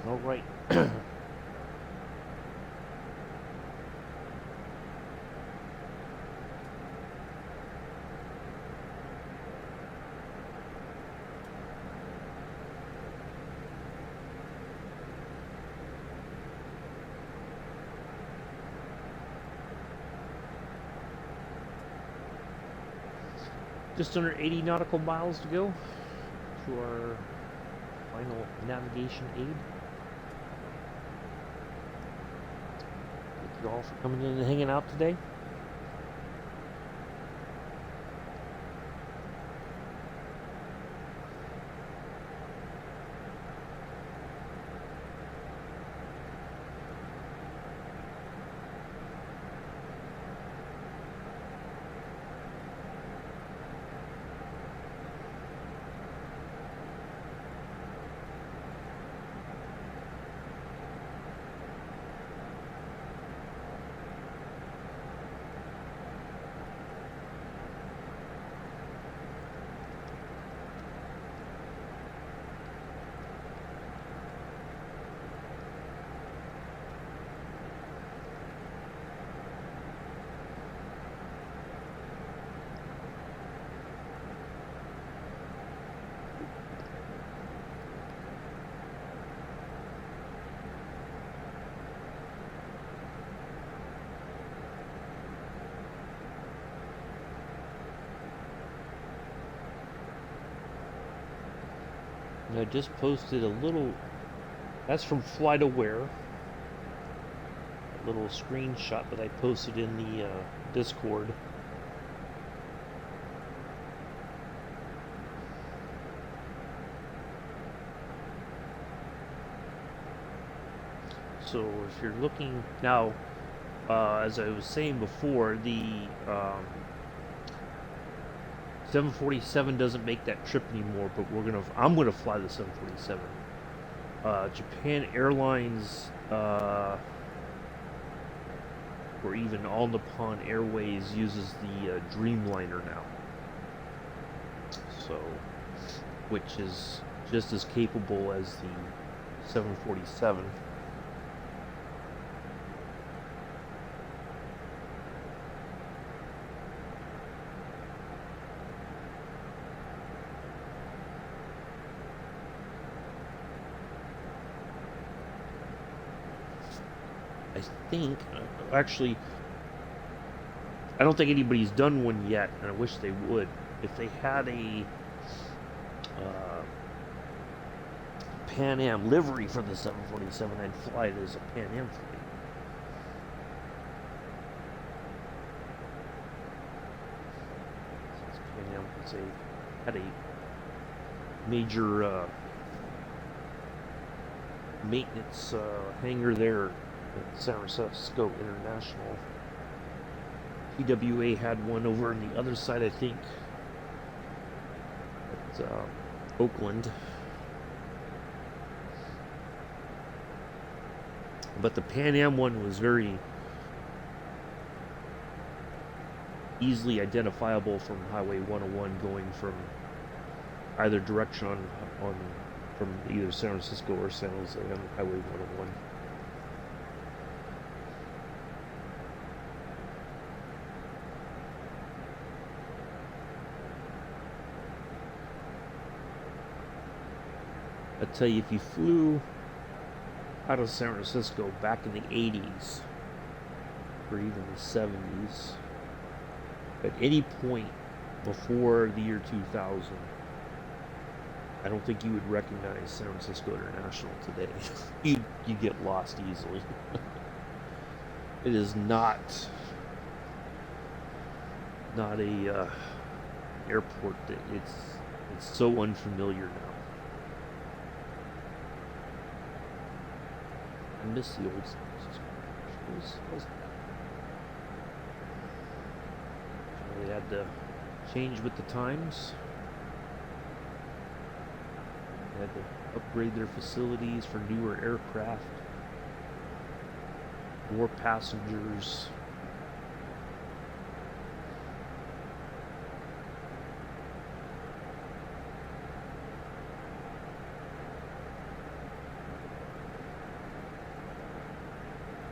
Speaker 1: All right. Just under 80 nautical miles to go to our final navigation aid. Thank you all for coming in and hanging out today. And I just posted a little, that's from FlightAware, a little screenshot that I posted in the Discord. So if you're looking now, as I was saying before, the 747 doesn't make that trip anymore, but I'm gonna fly the 747. Japan Airlines, or even All Nippon Airways uses the Dreamliner now. So, which is just as capable as the 747. I think, actually, I don't think anybody's done one yet, and I wish they would. If they had a Pan Am livery for the 747, I'd fly it as a Pan Am flight. Since Pan Am had a major maintenance hangar there at San Francisco International. TWA had one over on the other side, I think, at Oakland. But the Pan Am one was very easily identifiable from Highway 101 going from either direction from either San Francisco or San Jose on Highway 101. I tell you, if you flew out of San Francisco back in the 80s, or even the 70s, at any point before the year 2000, I don't think you would recognize San Francisco International today. you get lost easily. It is not a airport that it's so unfamiliar now. I miss the old San Francisco. They had to change with the times. They had to upgrade their facilities for newer aircraft, more passengers.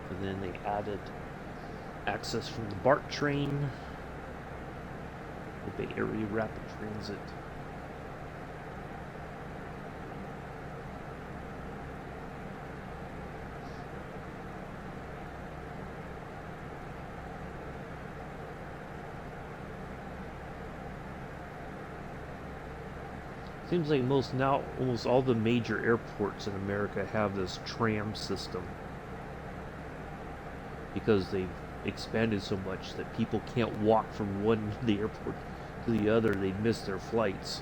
Speaker 1: And then they added access from the BART train, the Bay Area Rapid Transit. Seems like almost all the major airports in America have this tram system, because they've expanded so much that people can't walk from the airport to the other. They'd miss their flights,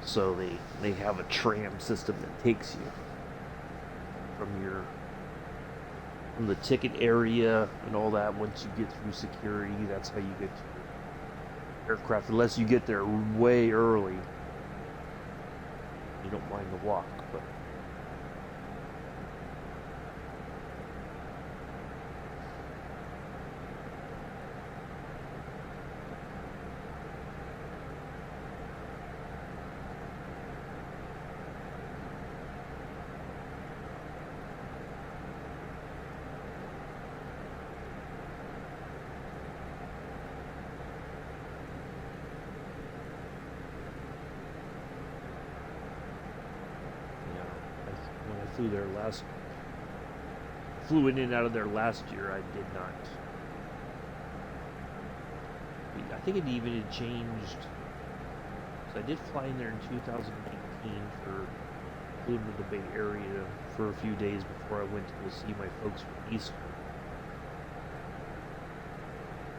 Speaker 1: so they have a tram system that takes you from the ticket area and all that. Once you get through security, that's how you get to your aircraft, unless you get there way early. You don't mind the walk, but flew in and out of there last year. I did not. I think it even had changed. So I did fly in there in 2019 flew into the Bay Area for a few days before I went to go see my folks for Easter.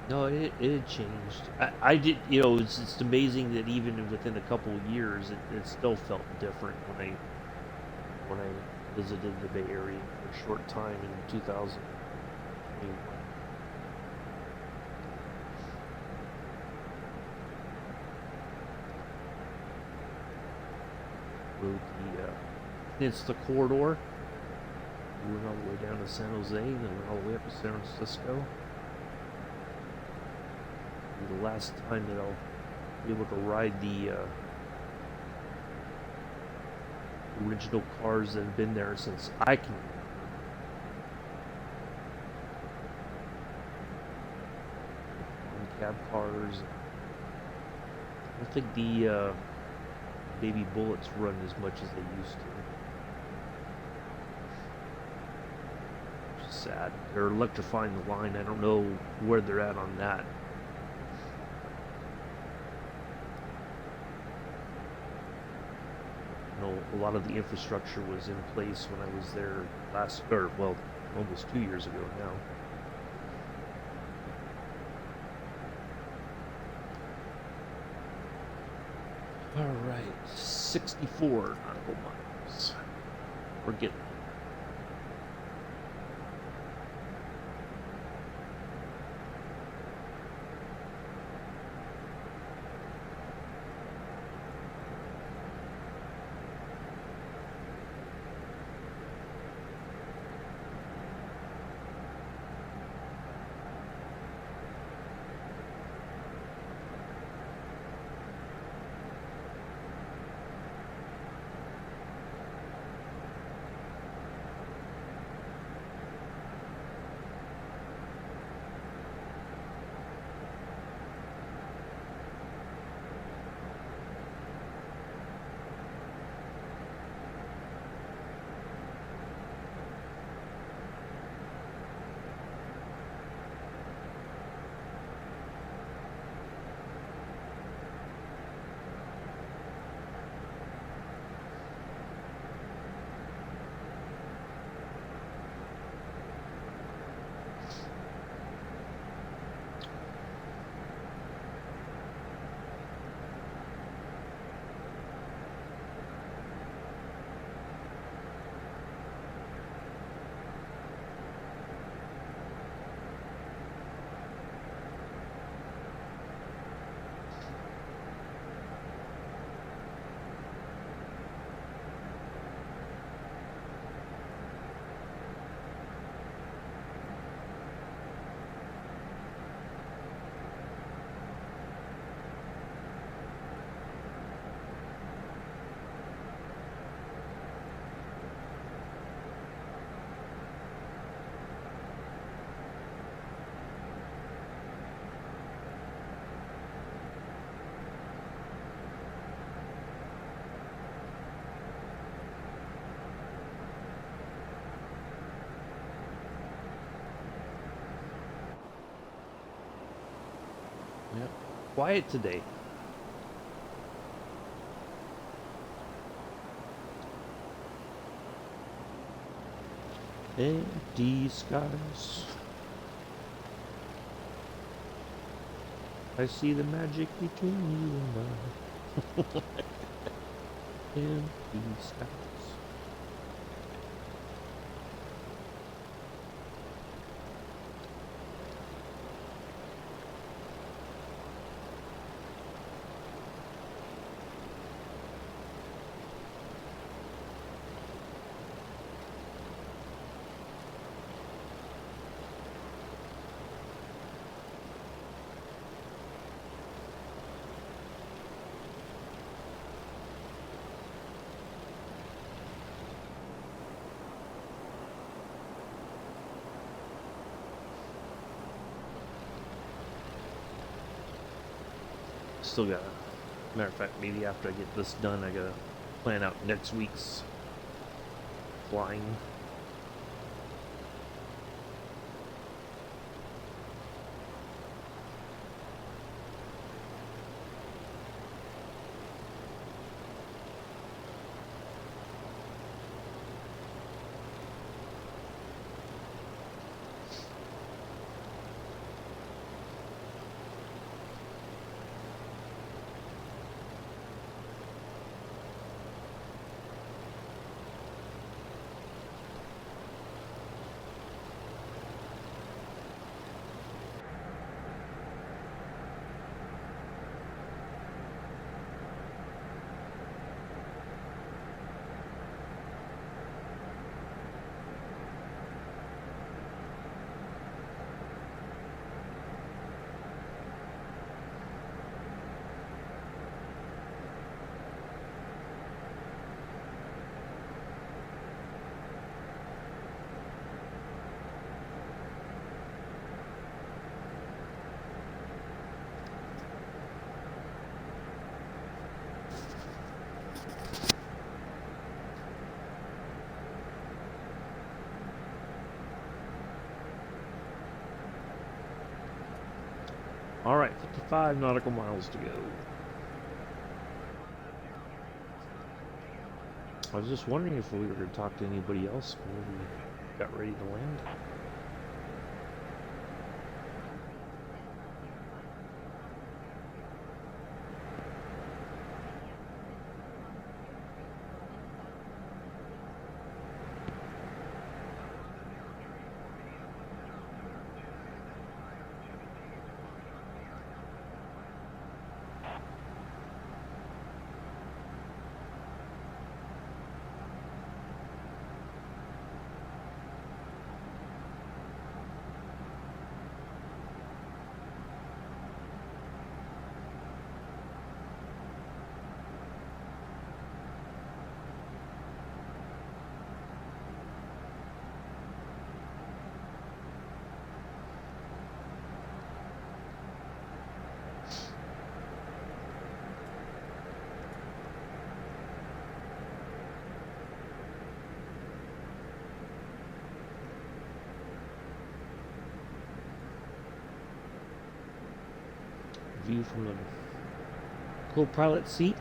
Speaker 1: No, it had changed. I did, it's amazing that even within a couple of years, it still felt different when I visited the Bay Area for a short time in 2021. rode the Peninsula Corridor. We went all the way down to San Jose and then all the way up to San Francisco. It'll be the last time that I'll be able to ride the original cars that have been there since I can remember. Cab cars. I don't think the baby Bullets run as much as they used to. Which is sad. They're electrifying the line. I don't know where they're at on that. You know, a lot of the infrastructure was in place when I was there almost 2 years ago now. Alright, 64 nautical miles. We're getting there. Yep. Quiet today. Empty skies. I see the magic between you and I. Empty skies. Still got matter of fact, maybe after I get this done, I gotta plan out next week's flying. 5 nautical miles to go. I was just wondering if we were going to talk to anybody else when we got ready to land. View from the co-pilot seat.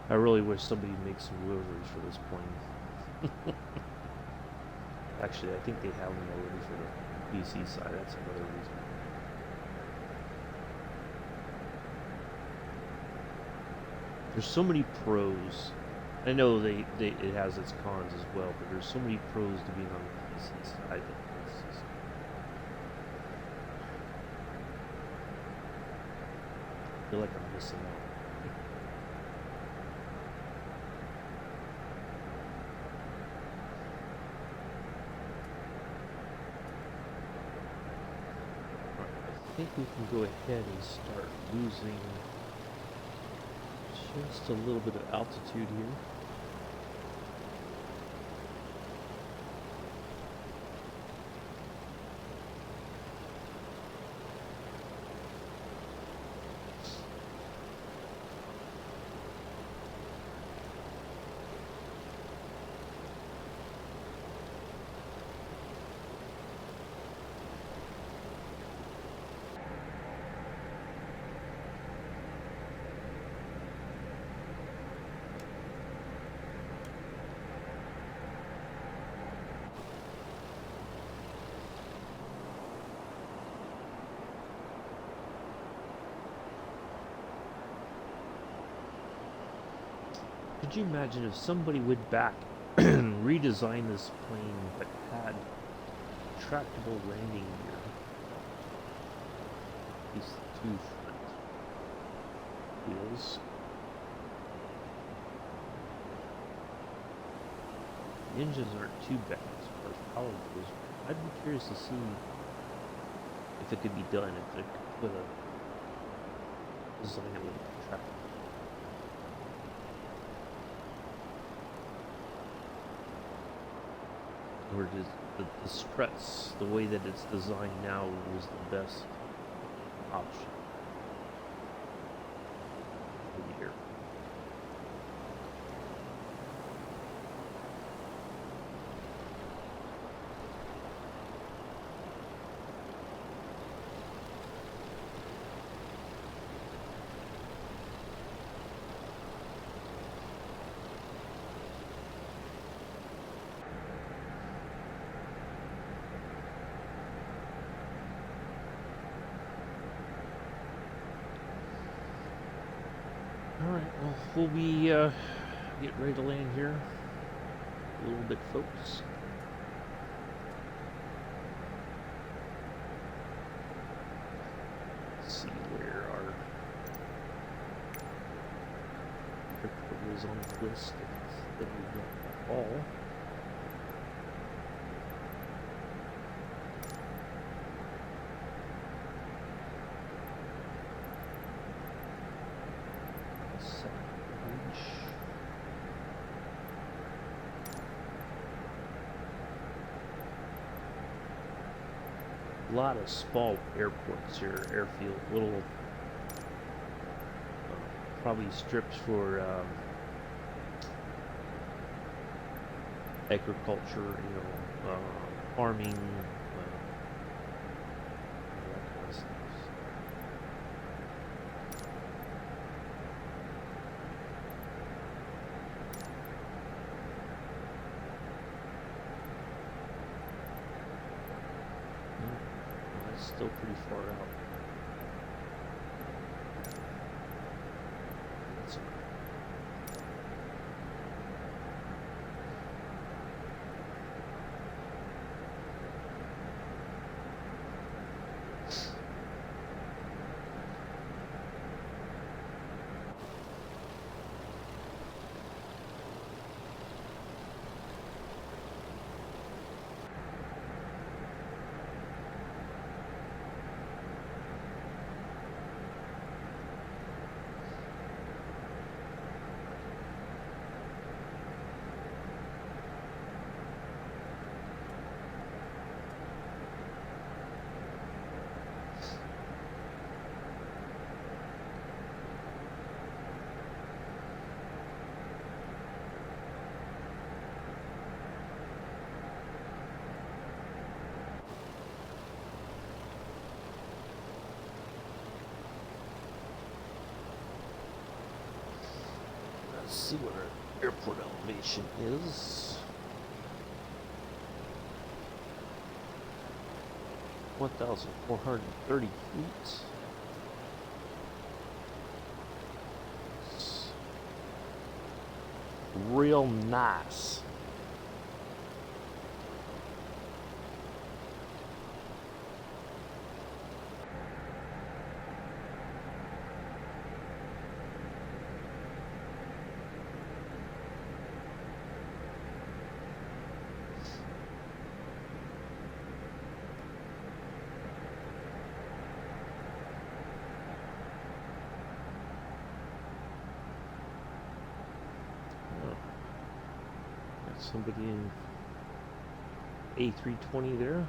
Speaker 1: I really wish somebody would make some rotors for this plane. Actually, I think they have them already for the PC side. That's another reason. There's so many pros. I know it has its cons as well, but there's so many pros to being on the PC side. I feel like I'm missing out. I think we can go ahead and start losing just a little bit of altitude here. Could you imagine if somebody went back and redesigned this plane but had retractable landing gear? These two front wheels. The engines aren't too bad as far as power goes. I'd be curious to see if it could be done, if it could put a design it with a retractable. Or just the struts, the way that it's designed now, was the best option for here. Alright, well, we'll be getting ready to land here a little bit, folks. Let's see where our airport is on the list that we want to haul. a lot of small airports here, airfield, little probably strips for agriculture, farming, all that kind of stuff. That's still pretty far out. That's Let's see what our airport elevation is. 1,430 feet. It's real nice. Somebody in A320 there.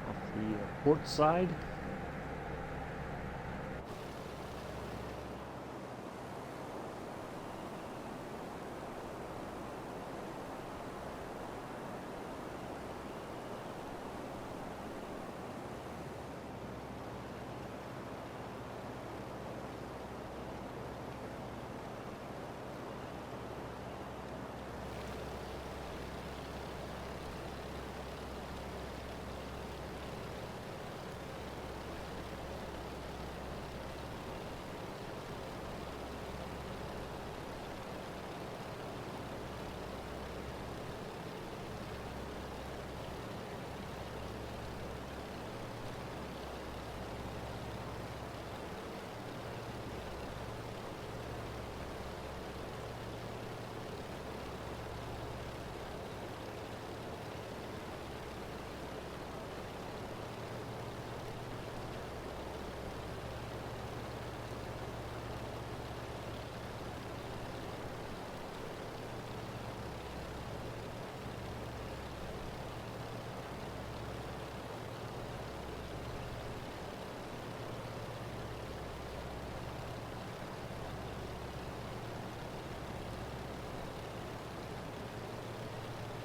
Speaker 1: Off the port side.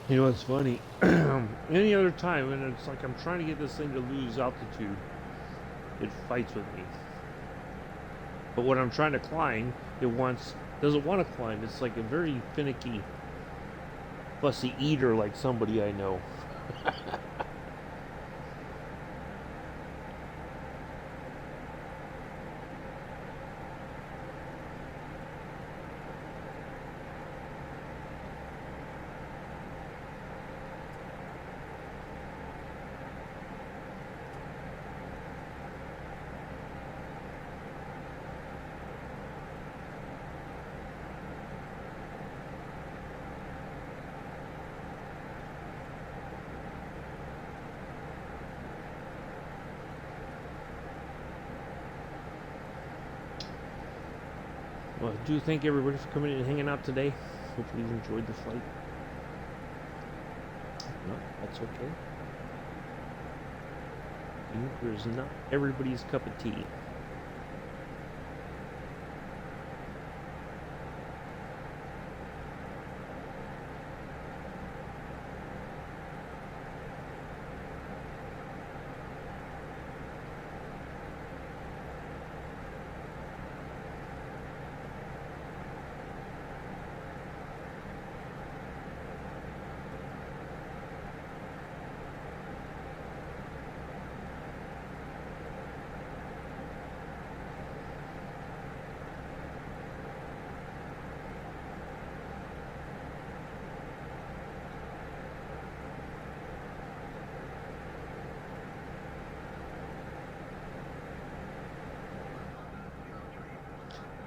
Speaker 1: You know, it's funny. Any other time, and it's like I'm trying to get this thing to lose altitude, it fights with me. But when I'm trying to climb, it doesn't want to climb. It's like a very finicky, fussy eater, like somebody I know. Well, I do thank everybody for coming in and hanging out today. Hopefully you enjoyed the flight. No, that's okay. Juniper is not everybody's cup of tea.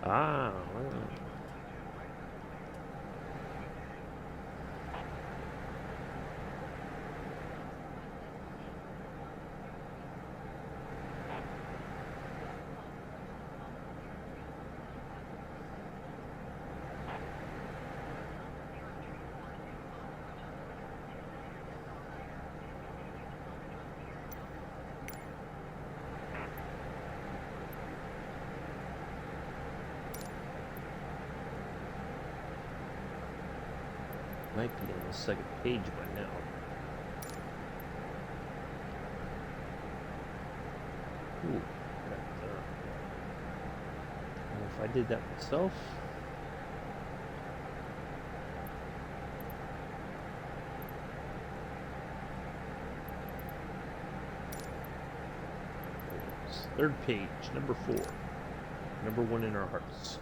Speaker 1: Ah, might be on the second page by now. Ooh, if I did that myself. Third page, number 4. Number 1 in our hearts.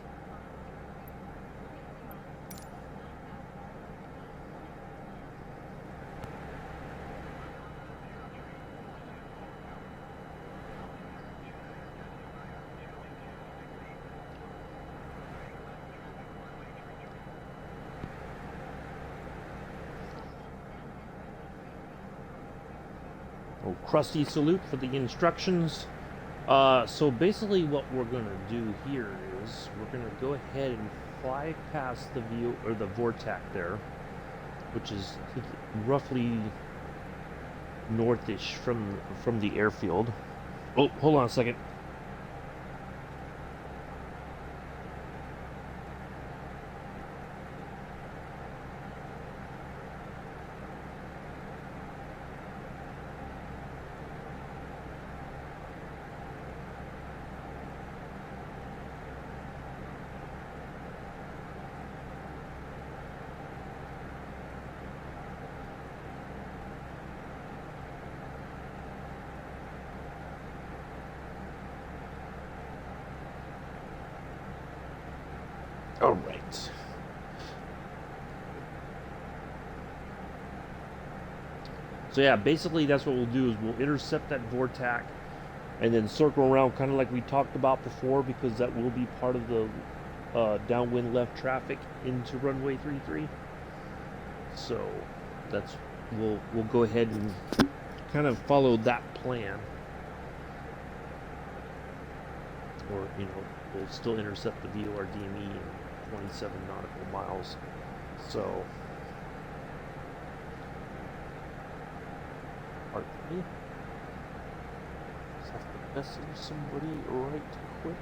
Speaker 1: Oh, crusty salute for the instructions. So basically what we're going to do here is we're going to go ahead and fly past the view or the vortex there, which is roughly northish from the airfield. Oh, hold on a second. All right. So yeah, basically that's what we'll do is we'll intercept that vortex and then circle around kind of like we talked about before, because that will be part of the downwind left traffic into runway 33. So that's we'll go ahead and kind of follow that plan. Or, you know, we'll still intercept the VORDME in 27 nautical miles. So, pardon me. Just have to message somebody right quick.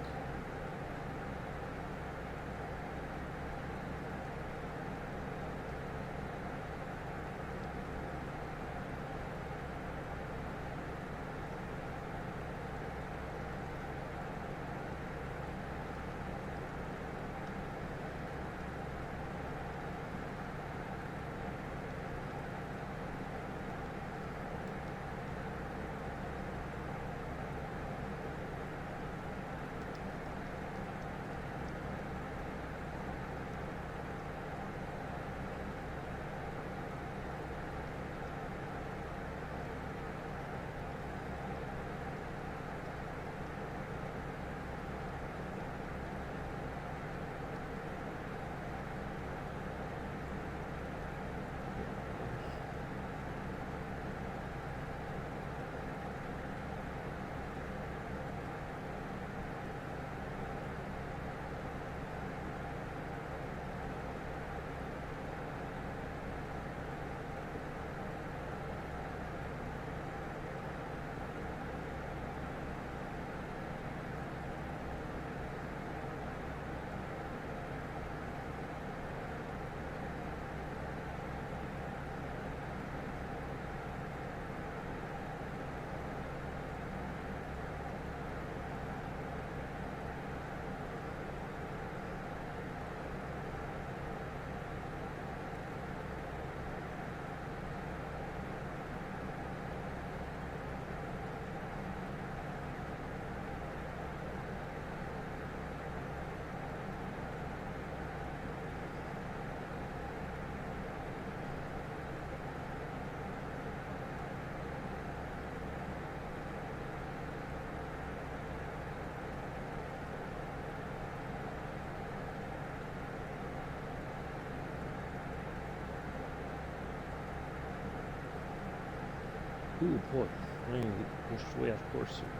Speaker 1: Ooh boy, I'm gonna get pushed way off course here.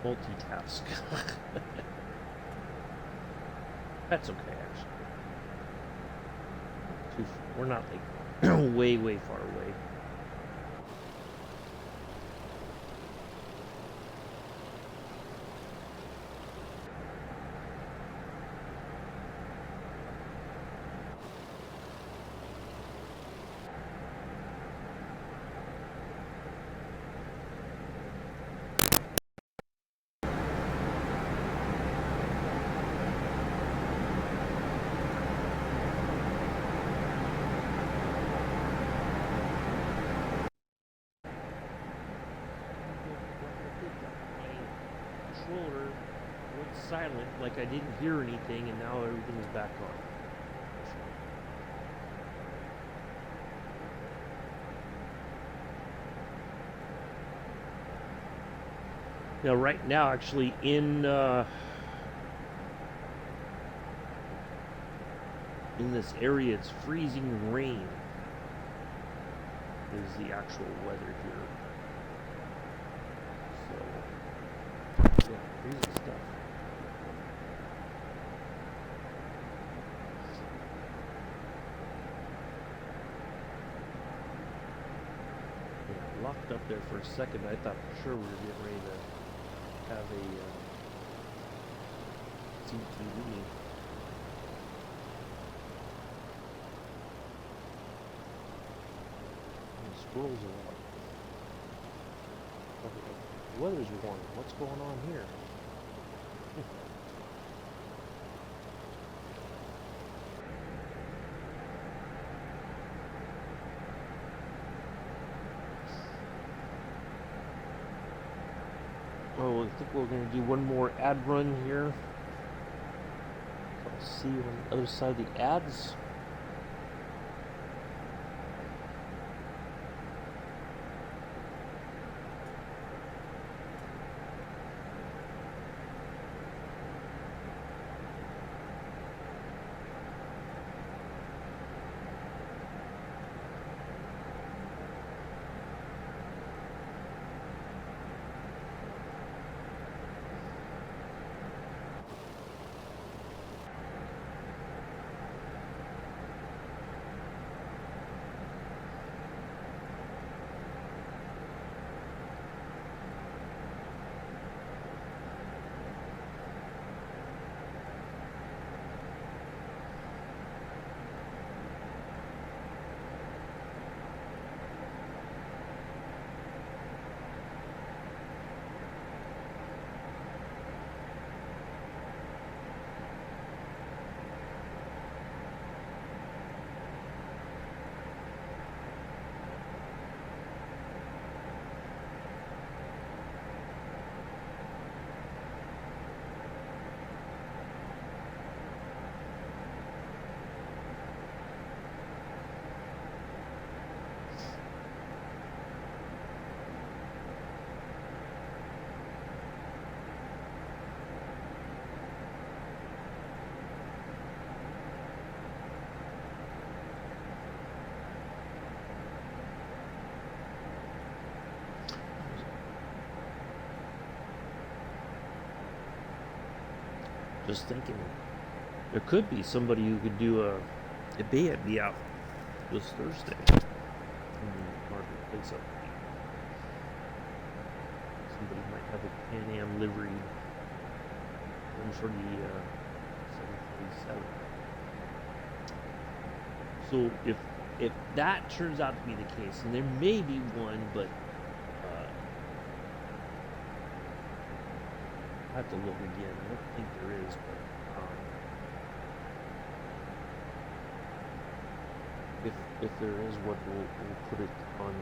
Speaker 1: Trying to multitask. That's okay, actually. We're not like way far away. Controller went silent, like I didn't hear anything, and now everything's back on. Now, right now, actually, in this area, it's freezing rain. Is the actual weather here. So, yeah, crazy stuff. Yeah, locked up there for a second. I thought for sure we were getting ready to have a CTV. Squirrels are out. The weather's warm. What's going on here? Oh, I think we're going to do one more ad run here. So I'll see you on the other side of the ads. Just thinking, there could be somebody who could do a band be out this Thursday in the marketplace up here. Somebody might have a Pan Am livery one for the 747. So if that turns out to be the case, and there may be one, but I have to look again. I don't think there is, but if there is, what we'll put it on.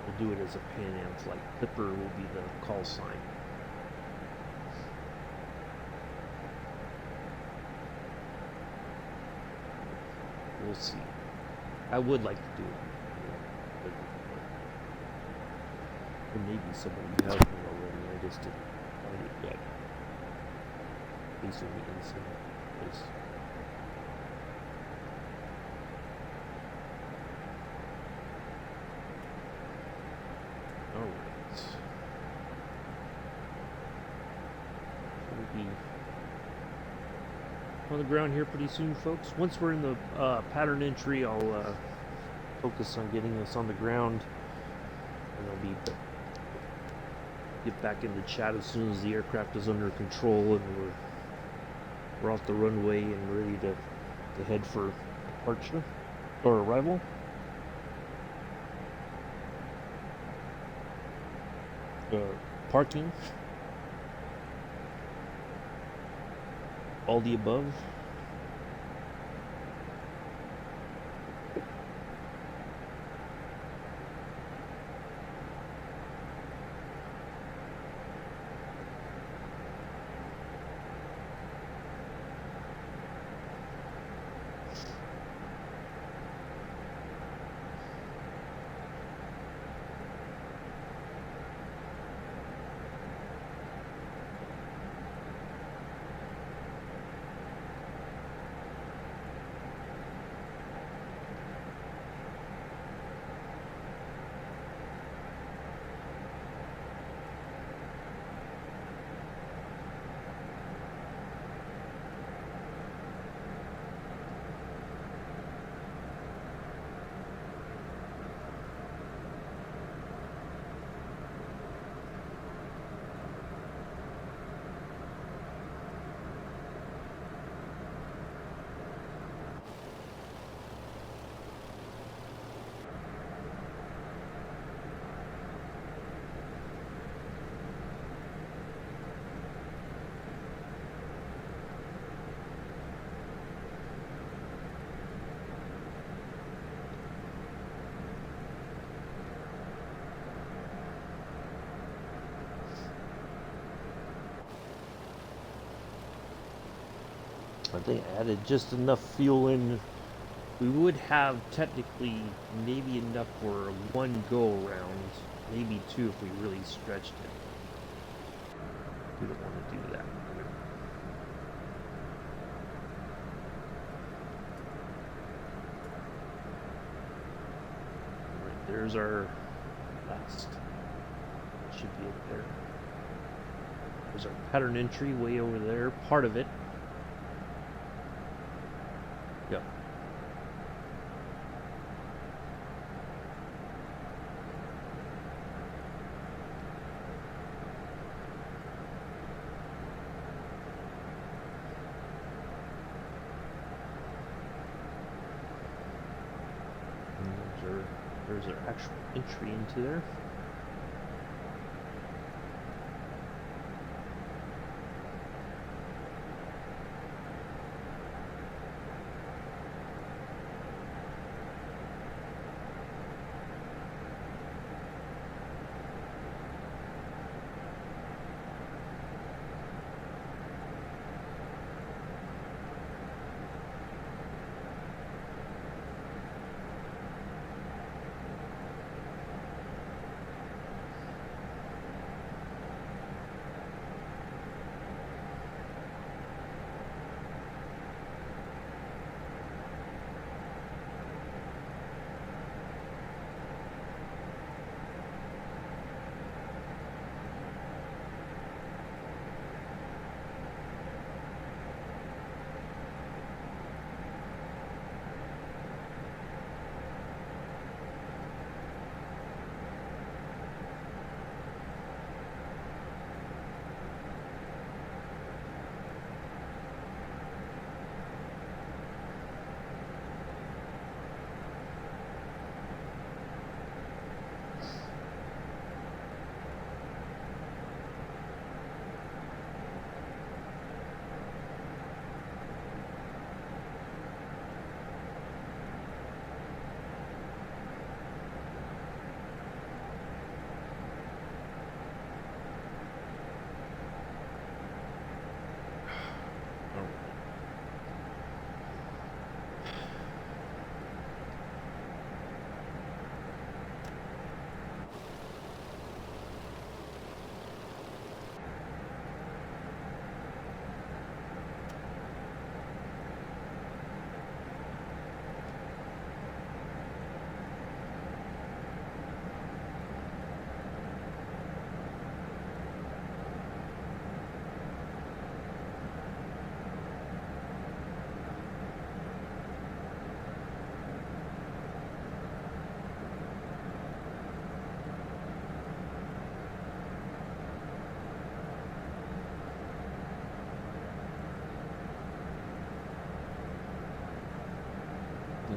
Speaker 1: We'll do it as a Pan Am flight. Clipper will be the call sign. We'll see. I would like to do it. There may be somebody who has one already. I just didn't find it yet. At least on the inside place. the ground here pretty soon, folks. Once we're in the pattern entry, I'll focus on getting this on the ground, and I'll be get back into chat as soon as the aircraft is under control and we're off the runway and ready to head for departure or arrival. Parking, all the above. I think I added just enough fuel in. We would have technically maybe enough for one go around, maybe two if we really stretched it. We don't want to do that. Alright, there's our last. Should be up there. There's our pattern entry way over there, part of it. Yep. And there's our actual entry into there.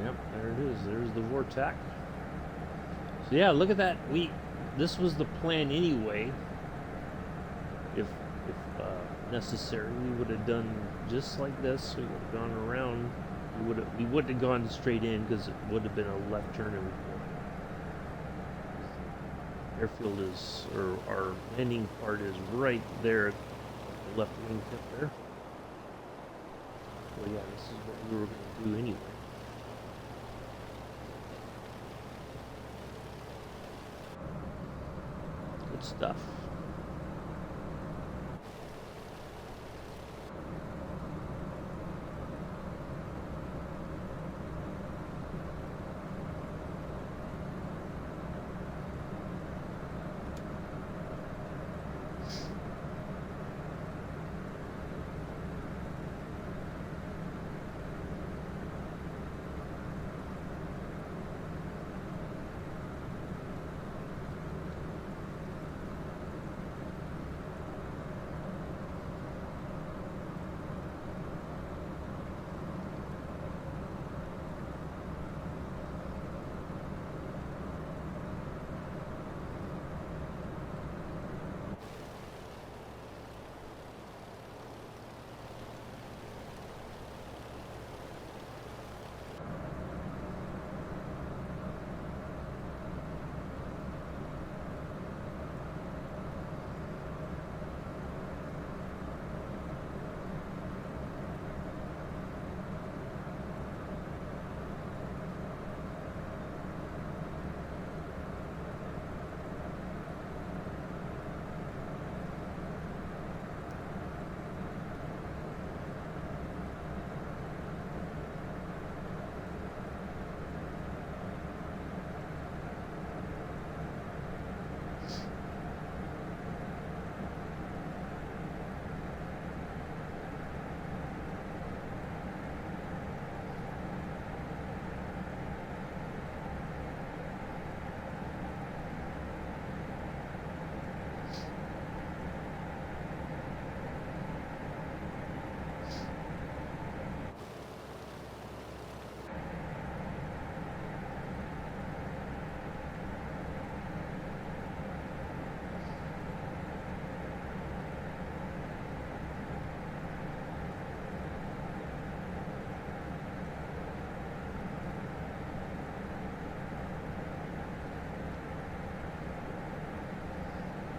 Speaker 1: Yep, there it is. There's the vortex. So yeah, look at that. This was the plan anyway. If necessary, we would have done just like this. We would have gone around. We wouldn't have gone straight in because it would have been a left turn. Airfield is, or our landing part is right there, the left wing tip there. Well, yeah, this is what we were going to do anyway. Good stuff.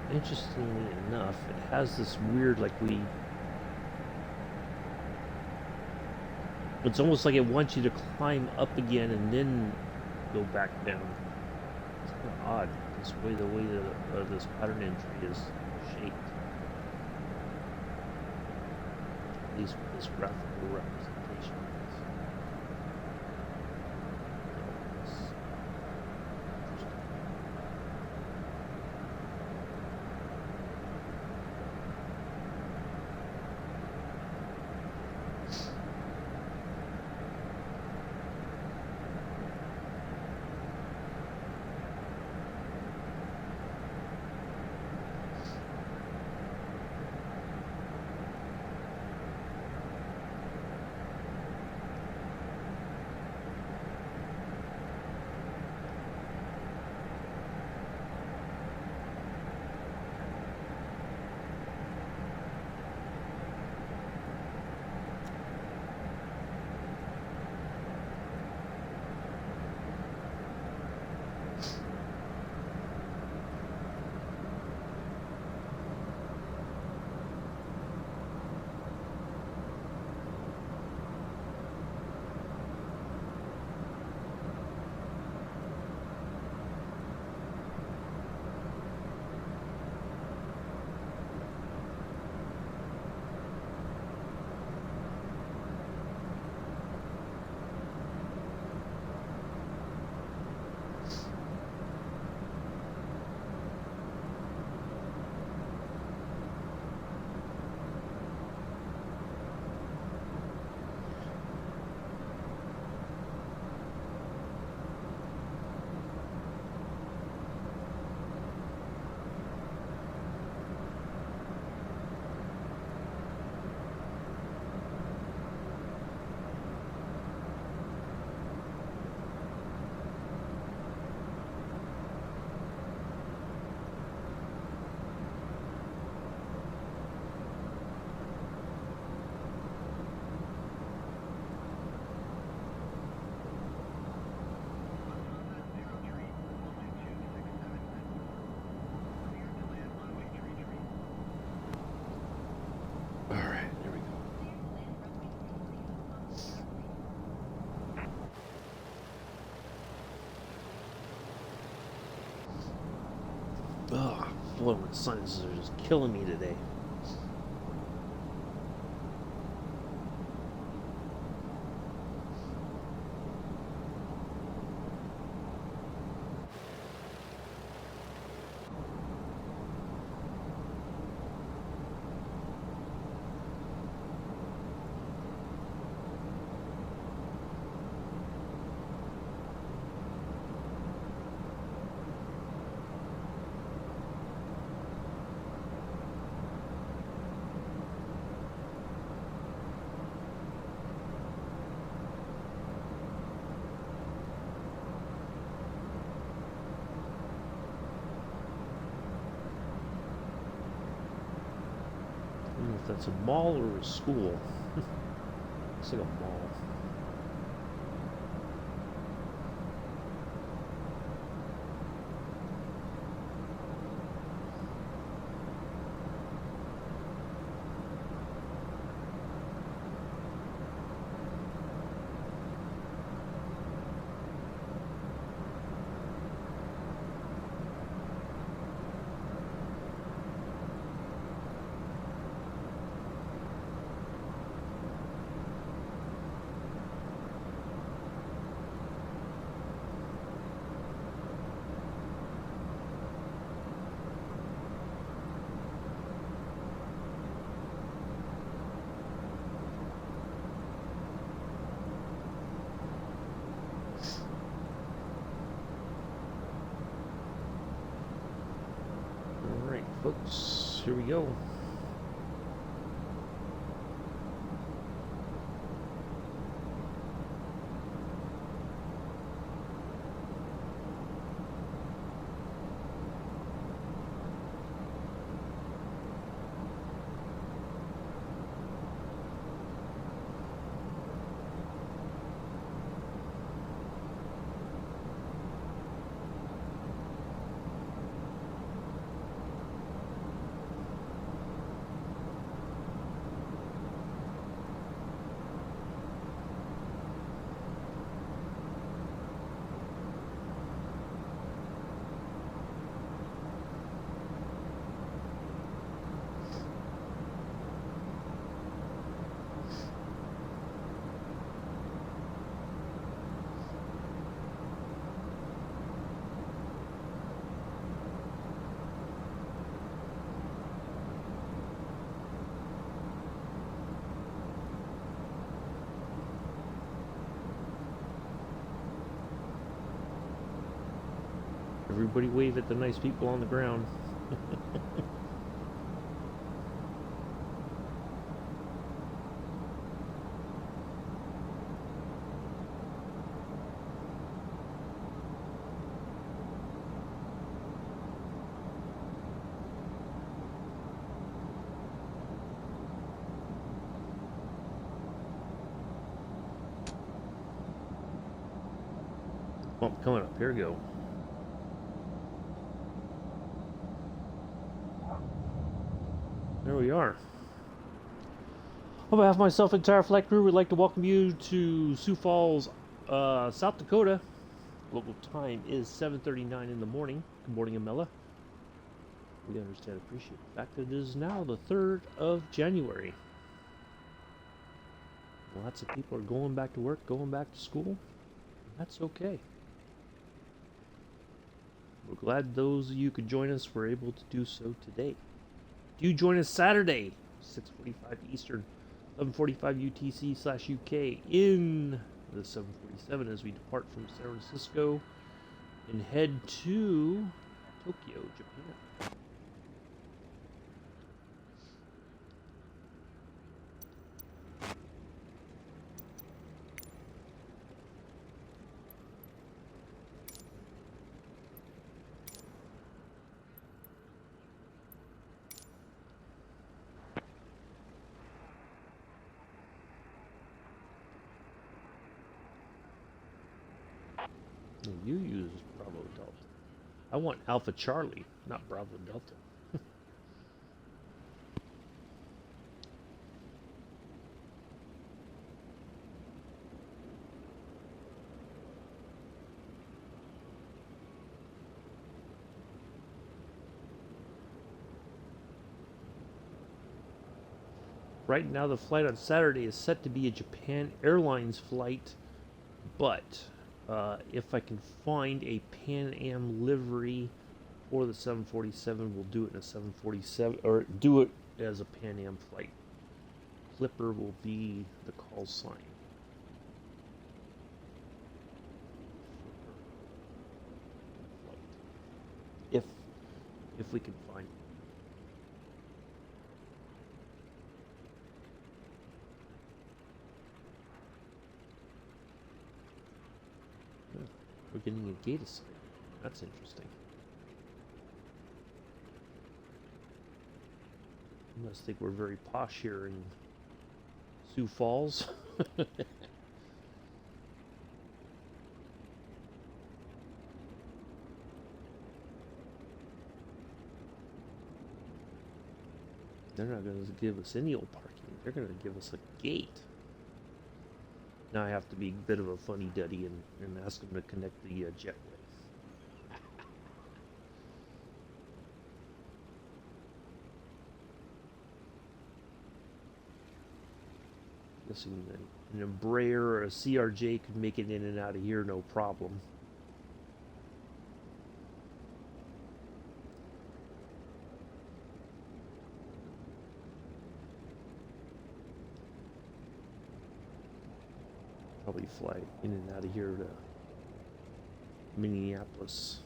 Speaker 1: Interestingly enough, it has this weird, it's almost like it wants you to climb up again and then go back down. It's kind of odd, the way that this pattern entry is shaped. At least with this graphical representation. Boy, my sinuses are just killing me today. I don't know if that's a mall or a school. Looks like a mall. Alright, folks, here we go. Everybody wave at the nice people on the ground. Oh, coming up. Here we go. There we are. On behalf of myself and entire flight crew, we'd like to welcome you to Sioux Falls, South Dakota. Local time is 7:39 in the morning. Good morning, Amela. We understand and appreciate the fact that it is now the 3rd of January. Lots of people are going back to work, going back to school. That's okay. We're glad those of you could join us were able to do so today. Do join us Saturday, 6:45 Eastern, 11:45 UTC/UK in the 747 as we depart from San Francisco and head to Tokyo, Japan. You use Bravo Delta. I want Alpha Charlie, not Bravo Delta. Right now, the flight on Saturday is set to be a Japan Airlines flight, but if I can find a Pan Am livery for the 747, we'll do it in a 747, or do it as a Pan Am flight. Clipper will be the call sign. If we can find it. Yeah, we're getting a gate assignment. That's interesting. You must think we're very posh here in Sioux Falls. They're not going to give us any old parking. They're going to give us a gate. Now I have to be a bit of a funny duddy and ask them to connect the jetway. Guessing an Embraer or a CRJ could make it in and out of here no problem. Probably fly in and out of here to Minneapolis.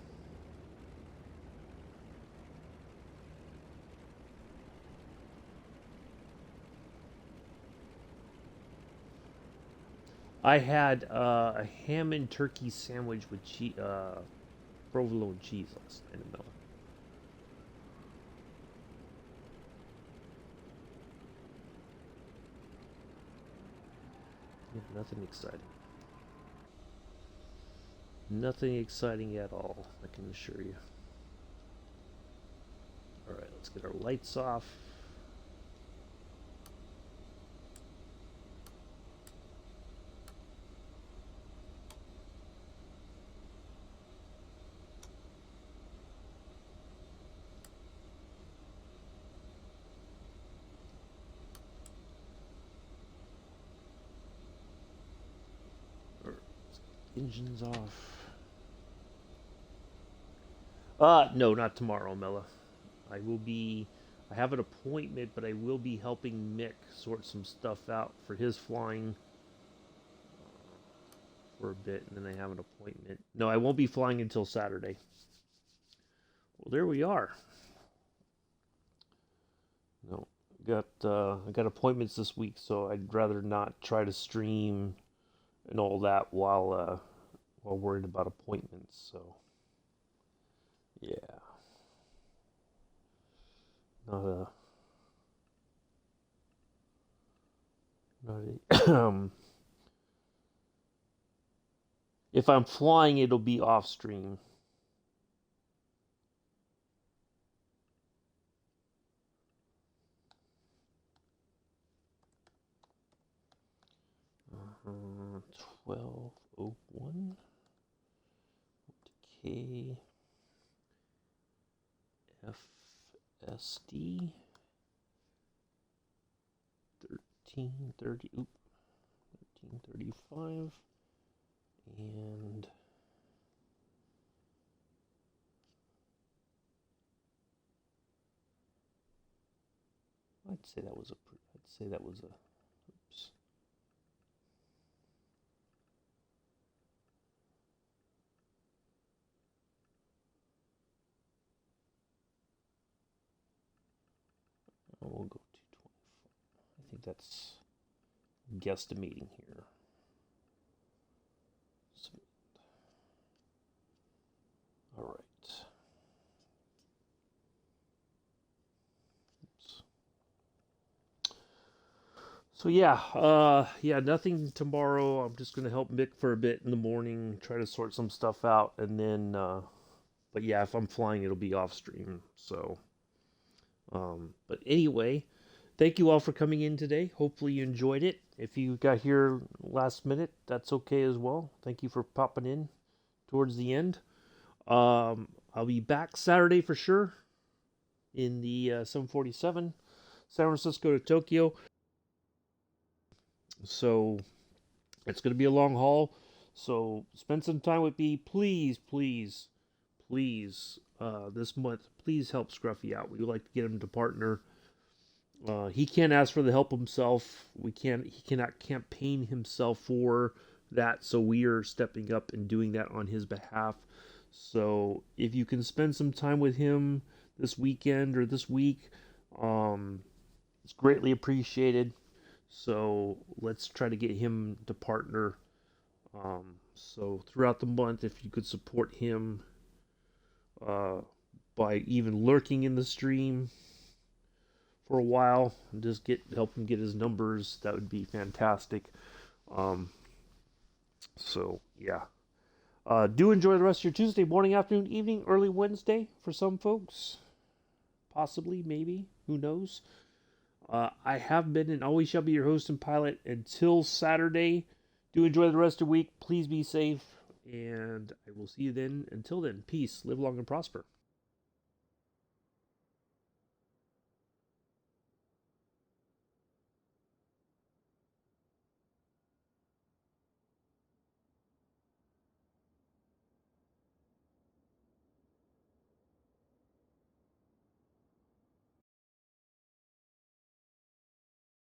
Speaker 1: I had a ham and turkey sandwich with provolone cheese last night in Miller. Yeah, nothing exciting. Nothing exciting at all, I can assure you. Alright, let's get our lights off. Engines off. No, not tomorrow, Mela. I have an appointment, but I will be helping Mick sort some stuff out for his flying for a bit, and then I have an appointment. No, I won't be flying until Saturday. Well, there we are. No, I got appointments this week, so I'd rather not try to stream and all that while worried about appointments. So yeah, not a not a if I'm flying, it'll be off stream. Uh, 1201 K FSD 1330 1335 and I'd say that was a oops. We'll go 225. I think that's guesstimating here. All right. Oops. So yeah, nothing tomorrow. I'm just gonna help Mick for a bit in the morning, try to sort some stuff out, and then. But yeah, if I'm flying, it'll be off stream. So, but anyway, thank you all for coming in today. Hopefully you enjoyed it. If you got here last minute, that's okay as well. Thank you for popping in towards the end. I'll be back Saturday for sure in the 747, San Francisco to Tokyo. So it's going to be a long haul. So spend some time with me, please, please, please. This month, please help Scruffy out. We would like to get him to partner. He can't ask for the help himself. He cannot campaign himself for that. So we are stepping up and doing that on his behalf. So if you can spend some time with him this weekend or this week, it's greatly appreciated. So let's try to get him to partner. So throughout the month, if you could support him uh, by even lurking in the stream for a while and just help him get his numbers, that would be fantastic. Um, so yeah. Do enjoy the rest of your Tuesday morning, afternoon, evening, early Wednesday for some folks. Possibly, maybe. Who knows? I have been and always shall be your host and pilot until Saturday. Do enjoy the rest of the week. Please be safe. And I will see you then. Until then, peace. Live long and prosper.